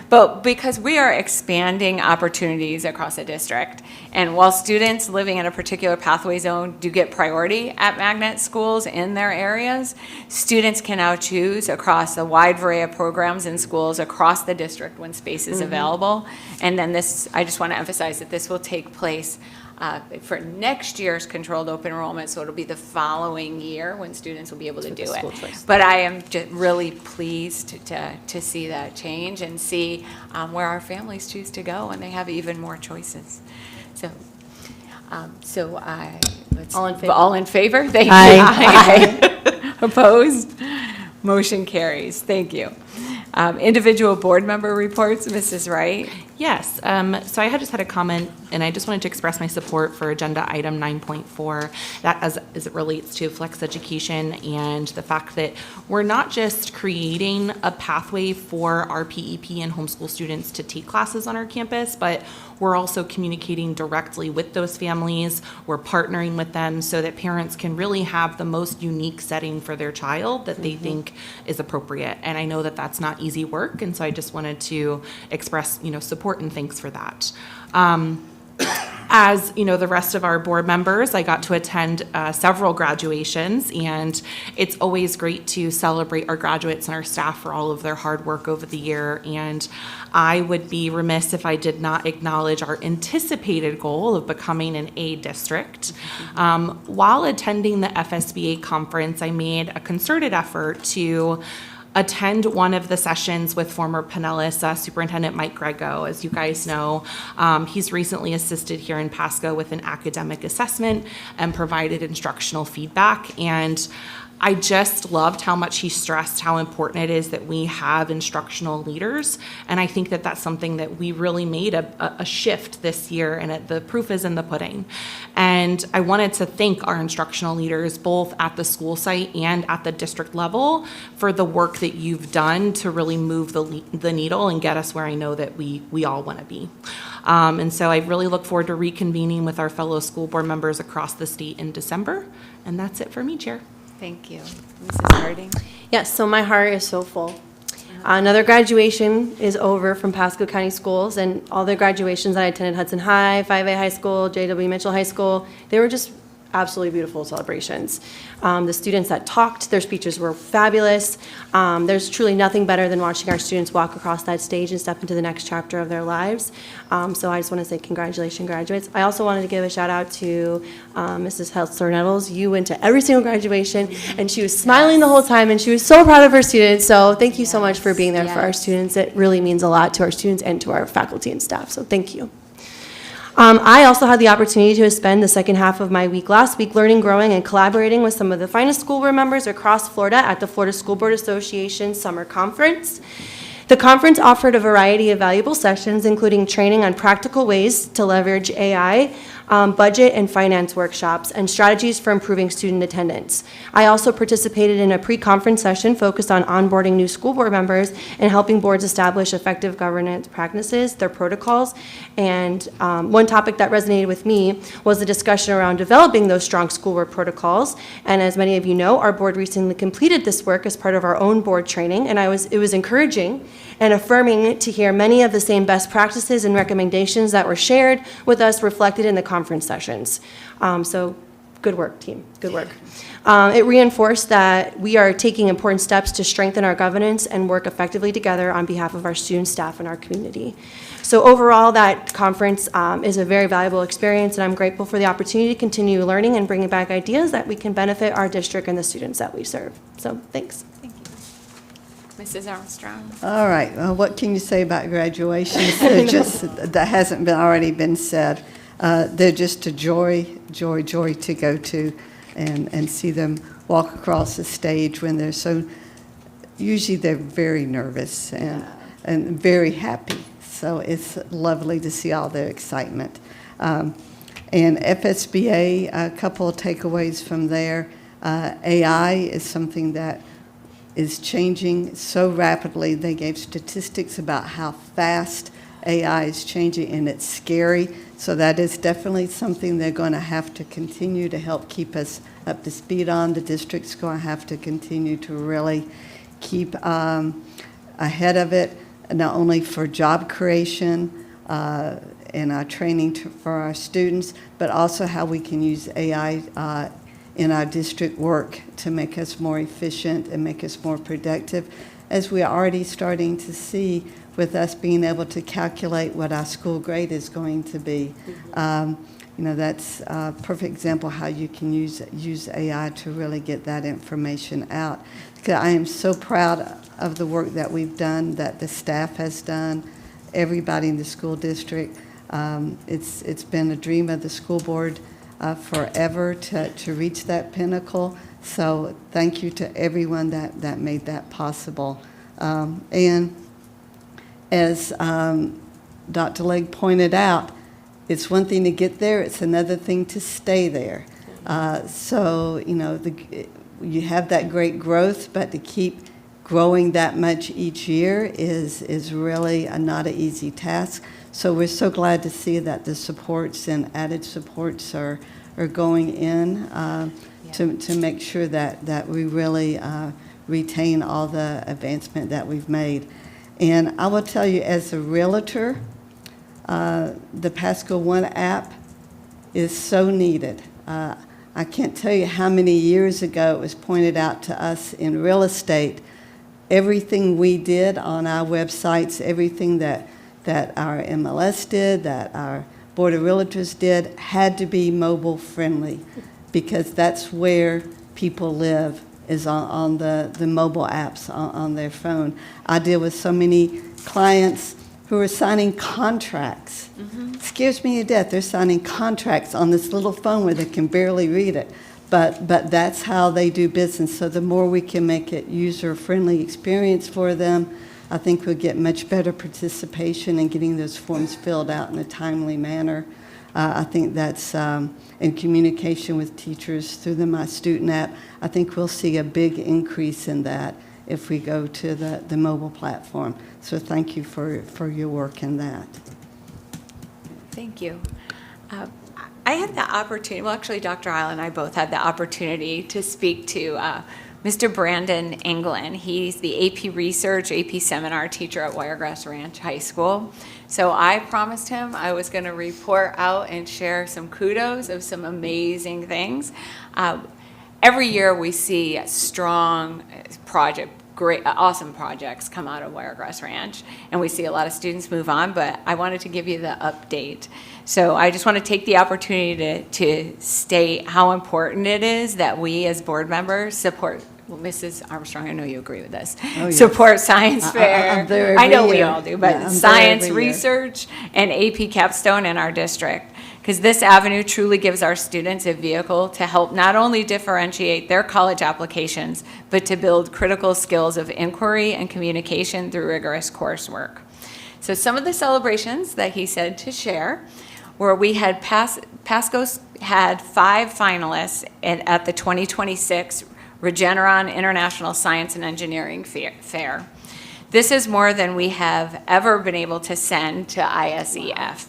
But because we are expanding opportunities across the district, and while students living in a particular pathway zone do get priority at magnet schools in their areas, students can now choose across a wide array of programs in schools across the district when space is available. And then I just want to emphasize that this will take place for next year's controlled open enrollment, so it'll be the following year when students will be able to do school it. choice. But I am just really pleased to see that change and see where our families choose to go, and they have even more choices. Let's. All in favor? All in favor? Thank you. Aye. Aye. Opposed? Motion carries. Thank you. Individual board member reports, Mrs. Wright. Yes, so I had just had a comment, and I just wanted to express my support for agenda item 9.4, that as it relates to flex education and the fact that we're not just creating a pathway for our PEP and homeschool students to take classes on our campus, but we're also communicating directly with those families. We're partnering with them so that parents can really have the most unique setting for their child that they think is appropriate. And I know that that's not easy work, and so I just wanted to express, support and thanks for that. As the rest of our board members, I got to attend several graduations, and it's always great to celebrate our graduates and our staff for all of their hard work over the year. And I would be remiss if I did not acknowledge our anticipated goal of becoming an A district. While attending the FSBA conference, I made a concerted effort to attend one of the sessions with former Pinellas Superintendent Mike Grego. As you guys know, he's recently assisted here in Pasco with an academic assessment and provided instructional feedback. And I just loved how much he stressed how important it is that we have instructional leaders. And I think that that's something that we really made a shift this year, and the proof is in the pudding. And I wanted to thank our instructional leaders, both at the school site and at the district level, for the work that you've done to really move the needle and get us where I know that we all want to be. And so I really look forward to reconvening with our fellow school board members across the state in December. And that's it for me, Chair. Thank you. Mrs. Harding? Yes, so my heart is so full. Another graduation is over from Pasco County Schools, and all the graduations that I attended, Hudson High, 5A High School, J.W. Mitchell High School, they were just absolutely beautiful celebrations. The students that talked, their speeches were fabulous. There's truly nothing better than watching our students walk across that stage and step into the next chapter of their lives. So I just want to say congratulations, graduates. I also wanted to give a shout out to Mrs. Helsler-Nettles. You went to every single graduation, and she was smiling the whole time, and she was so proud of her students. So thank you so much for being there for our students. It really means a lot to our students and to our faculty and staff, so thank you. I also had the opportunity to spend the second half of my week last week learning, growing, and collaborating with some of the finest school board members across Florida at the Florida School Board Association Summer Conference. The conference offered a variety of valuable sessions, including training on practical ways to leverage AI budget and finance workshops, and strategies for improving student attendance. I also participated in a pre-conference session focused on onboarding new school board members and helping boards establish effective governance practices, their protocols. And one topic that resonated with me was the discussion around developing those strong school board protocols. And as many of you know, our board recently completed this work as part of our own board training, and it was encouraging and affirming to hear many of the same best practices and recommendations that were shared with us reflected in the conference sessions. So good work, team, good work. It reinforced that we are taking important steps to strengthen our governance and work effectively together on behalf of our students, staff, and our community. So overall, that conference is a very valuable experience, and I'm grateful for the opportunity to continue learning and bringing back ideas that we can benefit our district and the students that we serve. So thanks. Thank you. Mrs. Armstrong. All right, well, what can you say about graduations? That hasn't already been said. They're just a joy to go to and see them walk across the stage when they're usually they're very nervous and very happy. So it's lovely to see all their excitement. And FSBA, a couple of takeaways from there. AI is something that is changing so rapidly. They gave statistics about how fast AI is changing, and it's scary. So that is definitely something they're going to have to continue to help keep us up to speed on. The district's going to have to continue to really keep ahead of it, not only for job creation and our training for our students, but also how we can use AI in our district work to make us more efficient and make us more productive, as we are already starting to see with us being able to calculate what our school grade is going to be. That's a perfect example how you can use AI to really get that information out. Because I am so proud of the work that we've done, that the staff has done, everybody in the school district. It's been a dream of the school board forever to reach that pinnacle. So thank you to everyone that made that possible. And as Dr. Legg pointed out, it's one thing to get there, it's another thing to stay there. You have that great growth, but to keep growing that much each year is really not an easy task. So we're so glad to see that the supports and added supports are going in to make sure that we really retain all the advancement that we've made. And I will tell you, as a realtor, the Pasco One app is so needed. I can't tell you how many years ago it was pointed out to us in real estate, everything we did on our websites, everything that our MLS did, that our Board of Realtors did, had to be mobile friendly, because that's where people live, is on the mobile apps on their phone. I deal with so many clients who are signing contracts. It scares me to death. They're signing contracts on this little phone where they can barely read it. But that's how they do business. So the more we can make it user-friendly experience for them, I think we'll get much better participation in getting those forms filled out in a timely manner. I think that's in communication with teachers through the My Student app. I think we'll see a big increase in that if we go to the mobile platform. So thank you for your work in that. Thank you. I had the opportunity, well, actually, Dr. Isle and I both had the opportunity to speak to Mr. Brandon England. He's the AP Research, AP Seminar teacher at Wiregrass Ranch High School. So I promised him I was going to report out and share some kudos of some amazing things. Every year we see strong great, awesome projects come out of Wiregrass Ranch, and we see a lot of students move on, but I wanted to give you the update. So I just want to take the opportunity to state how important it is that we as board members support, well, Mrs. Armstrong, I know you agree with this, Oh, yes. support science fair. I'm there I know every we year. all do, but Yeah, I'm there science every year. research and AP Capstone in our district. Because this avenue truly gives our students a vehicle to help not only differentiate their college applications, but to build critical skills of inquiry and communication through rigorous coursework. So some of the celebrations that he said to share were we had Pasco's had 5 finalists at the 2026 Regeneron International Science and Engineering Fair. This is more than we have ever been able to send to ISEF.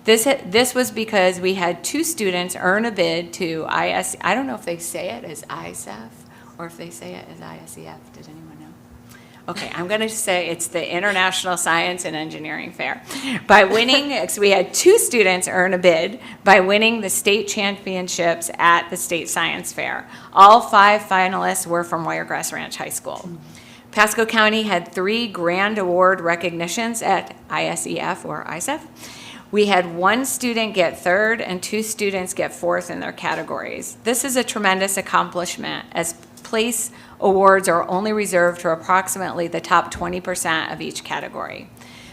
This was because we had 2 students earn a bid to I don't know if they say it as ISEF or if they say it as ISEF. Did anyone know? Okay, I'm going to say it's the International Science and Engineering Fair. By winning, so we had 2 students earn a bid by winning the state championships at the State Science Fair. All 5 finalists were from Wiregrass Ranch High School. Pasco County had 3 grand award recognitions at ISEF or ISEF. We had 1 student get 3rd and 2 students get 4th in their categories. This is a tremendous accomplishment, as place awards are only reserved for approximately the top 20% of each category.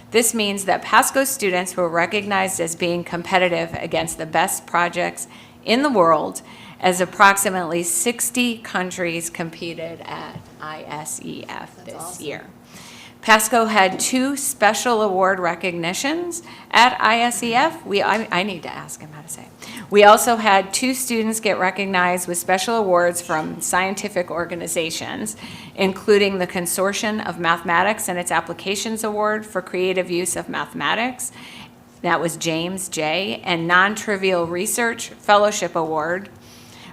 This means that Pasco students were recognized as being competitive against the best projects in the world, as approximately 60 countries competed at ISEF this year. Pasco had 2 special award recognitions at ISEF. I need to ask him how to say it. We also had 2 students get recognized with special awards from scientific organizations, including the Consortium of Mathematics and its Applications Award for Creative Use of Mathematics. That was James J. And Non-Trivial Research Fellowship Award,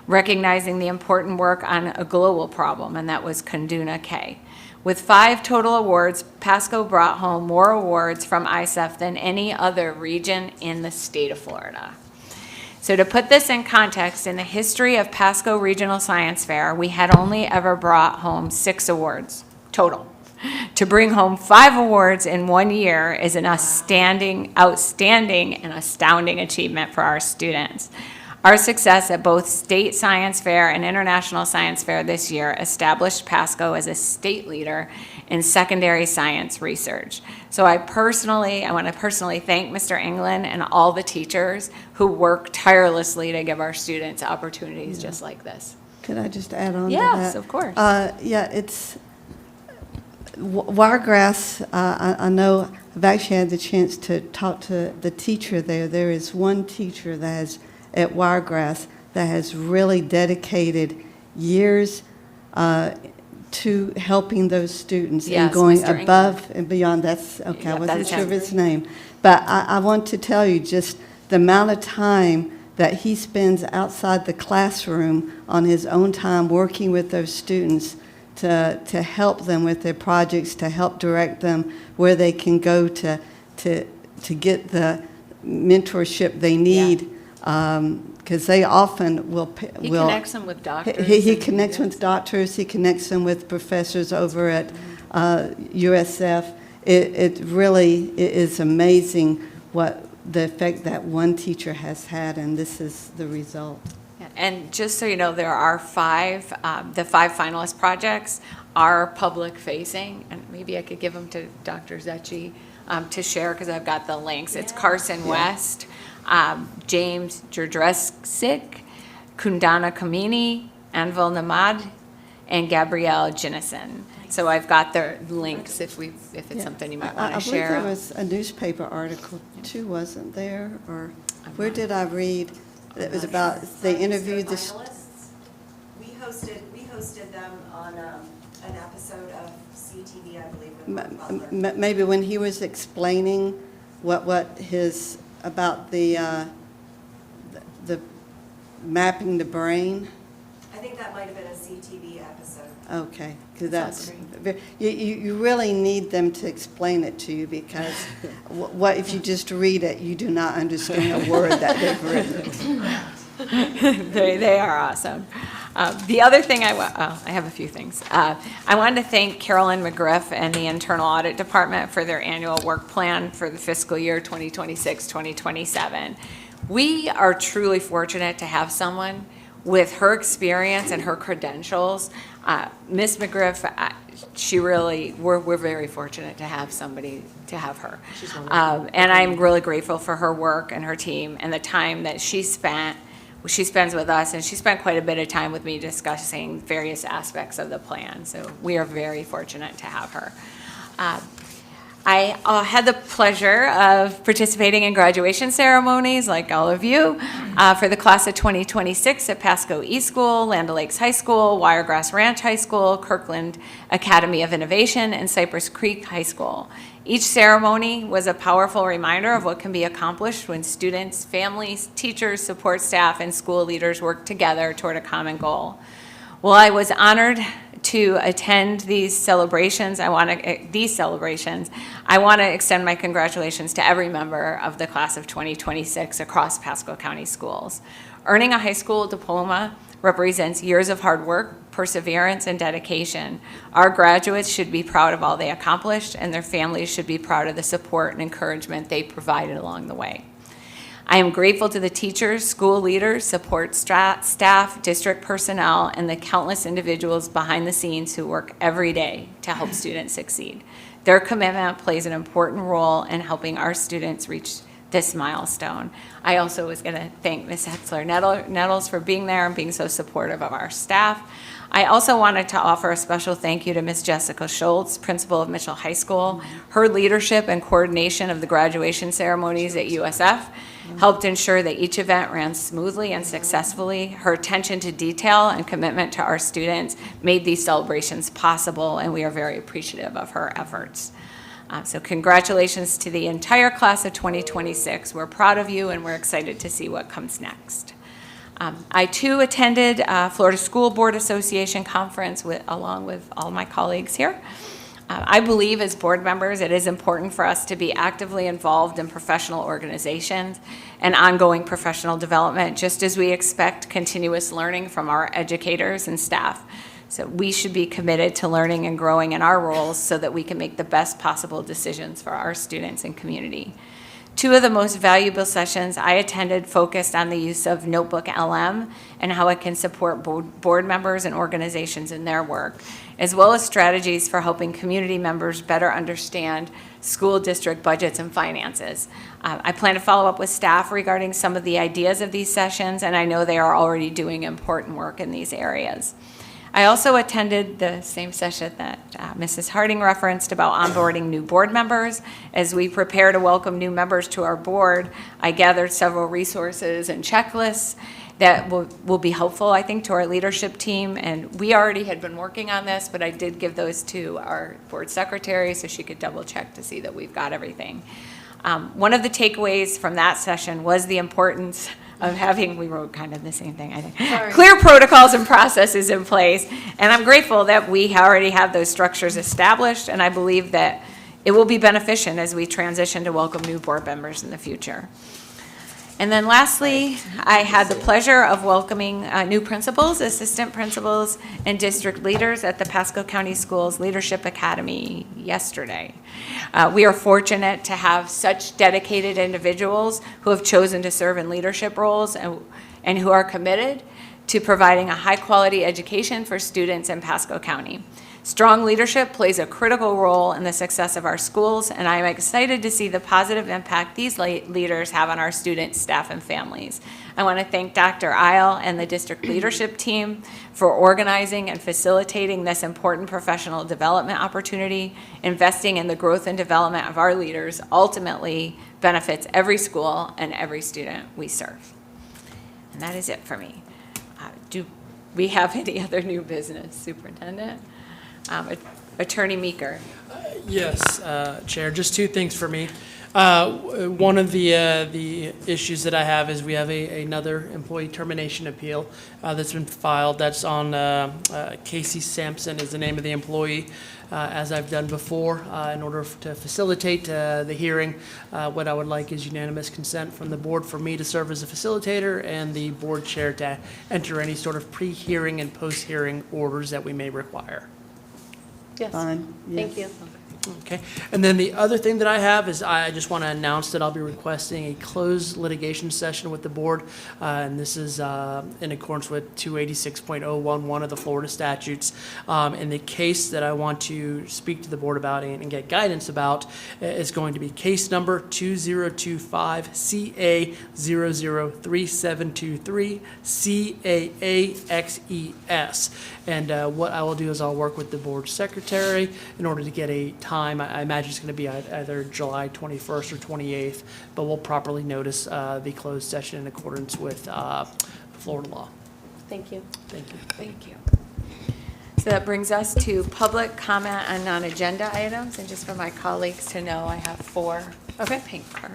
recognizing the important work on a global problem, and that was Kunduna K. With 5 total awards, Pasco brought home more awards from ISEF than any other region in the state of Florida. So to put this in context, in the history of Pasco Regional Science Fair, we had only ever brought home 6 awards total. To bring home 5 awards in 1 year is an outstanding and astounding achievement for our students. Our success at both State Science Fair and International Science Fair this year established Pasco as a state leader in secondary science research. So I want to personally thank Mr. England and all the teachers who work tirelessly to give our students opportunities just like this. Could I just add on to that? Yes, of course. Yeah, it's Wiregrass. I know I've actually had the chance to talk to the teacher there. There is one teacher that has at Wiregrass that has really dedicated years to helping those students and Yes, going Mr. above and beyond. That's okay. Yeah, I wasn't that's sure of him. his name, but I want to tell you just the amount of time that he spends outside the classroom on his own time working with those students to help them with their projects, to help direct them where they can go to get the mentorship they need. Because they often will. He connects them with doctors. He connects with doctors. He connects them with professors over at USF. It really is amazing what the effect that one teacher has had, and this is the result. And just so you know, there are 5, the 5 finalist projects are public facing, and maybe I could give them to Dr. Zecchi to share because I've got the links. It's Carson West, James Jerdresik, Kundana Kamini, Anvil Namad, and Gabrielle Jinnison. So I've got their links if it's something you might want to share. I believe there was a newspaper article too, wasn't there? Or where did I read? It was about, they interviewed the. We hosted them on an episode of CTV, I believe, with Mark Butler. Maybe when he was explaining what his, about the mapping the brain. I think that might have been a CTV episode. Okay, because that's, you really need them to explain it to you, because what if you just read it, you do not understand a word that they've written. They are awesome. The other thing I have a few things. I wanted to thank Carolyn McGriff and the Internal Audit Department for their annual work plan for the fiscal year 2026-2027. We are truly fortunate to have someone with her experience and her credentials. Ms. McGriff, we're very fortunate to have somebody, to have her. And I'm really grateful for her work and her team and the time that she spends with us, and she spent quite a bit of time with me discussing various aspects of the plan. So we are very fortunate to have her. I had the pleasure of participating in graduation ceremonies, like all of you, for the class of 2026 at Pasco East School, Land O'Lakes High School, Wiregrass Ranch High School, Kirkland Academy of Innovation, and Cypress Creek High School. Each ceremony was a powerful reminder of what can be accomplished when students, families, teachers, support staff, and school leaders work together toward a common goal. Well, I was honored to attend these celebrations. I want to extend my congratulations to every member of the class of 2026 across Pasco County schools. Earning a high school diploma represents years of hard work, perseverance, and dedication. Our graduates should be proud of all they accomplished, and their families should be proud of the support and encouragement they provided along the way. I am grateful to the teachers, school leaders, support staff, district personnel, and the countless individuals behind the scenes who work every day to help students succeed. Their commitment plays an important role in helping our students reach this milestone. I also was going to thank Ms. Hetzler-Nettles for being there and being so supportive of our staff. I also wanted to offer a special thank you to Ms. Jessica Schultz, principal of Mitchell High School. Her leadership and coordination of the graduation ceremonies at USF helped ensure that each event ran smoothly and successfully. Her attention to detail and commitment to our students made these celebrations possible, and we are very appreciative of her efforts. So congratulations to the entire class of 2026. We're proud of you, and we're excited to see what comes next. I too attended Florida School Board Association conference along with all my colleagues here. I believe as board members it is important for us to be actively involved in professional organizations and ongoing professional development, just as we expect continuous learning from our educators and staff. So we should be committed to learning and growing in our roles so that we can make the best possible decisions for our students and community. Two of the most valuable sessions I attended focused on the use of Notebook LM and how it can support board members and organizations in their work, as well as strategies for helping community members better understand school district budgets and finances. I plan to follow up with staff regarding some of the ideas of these sessions, and I know they are already doing important work in these areas. I also attended the same session that Mrs. Harding referenced about onboarding new board members. As we prepare to welcome new members to our board, I gathered several resources and checklists that will be helpful, I think, to our leadership team. And we already had been working on this, but I did give those to our board secretary so she could double check to see that we've got everything. One of the takeaways from that session was the importance of having, we wrote kind of the same thing, I think, clear protocols and processes in place. And I'm grateful that we already have those structures established, and I believe that it will be beneficent as we transition to welcome new board members in the future. And then lastly, I had the pleasure of welcoming new principals, assistant principals, and district leaders at the Pasco County Schools Leadership Academy yesterday. We are fortunate to have such dedicated individuals who have chosen to serve in leadership roles and who are committed to providing a high-quality education for students in Pasco County. Strong leadership plays a critical role in the success of our schools, and I am excited to see the positive impact these leaders have on our students, staff, and families. I want to thank Dr. Isle and the district leadership team for organizing and facilitating this important professional development opportunity. Investing in the growth and development of our leaders ultimately benefits every school and every student we serve. And that is it for me. Do we have any other new business, Superintendent? Attorney Meeker. Yes, Chair, just two things for me. One of the issues that I have is we have another employee termination appeal that's been filed. That's on Casey Sampson is the name of the employee. As I've done before, in order to facilitate the hearing, what I would like is unanimous consent from the board for me to serve as a facilitator and the board chair to enter any sort of pre-hearing and post-hearing orders that we may require. Yes. Fine. Thank Yes. you. Okay, and then the other thing that I have is I just want to announce that I'll be requesting a closed litigation session with the board, and this is in accordance with 286.011 of the Florida statutes. And the case that I want to speak to the board about and get guidance about is going to be case number 2025CA003723 CAAXES. And what I will do is I'll work with the board secretary in order to get a time time. I imagine it's going to be either July 21st or 28th, but we'll properly notice the closed session in accordance with Florida law. Thank you. Thank you. Thank you. So that brings us to public comment on non-agenda items, and just for my colleagues to know, I have 4 pink cards.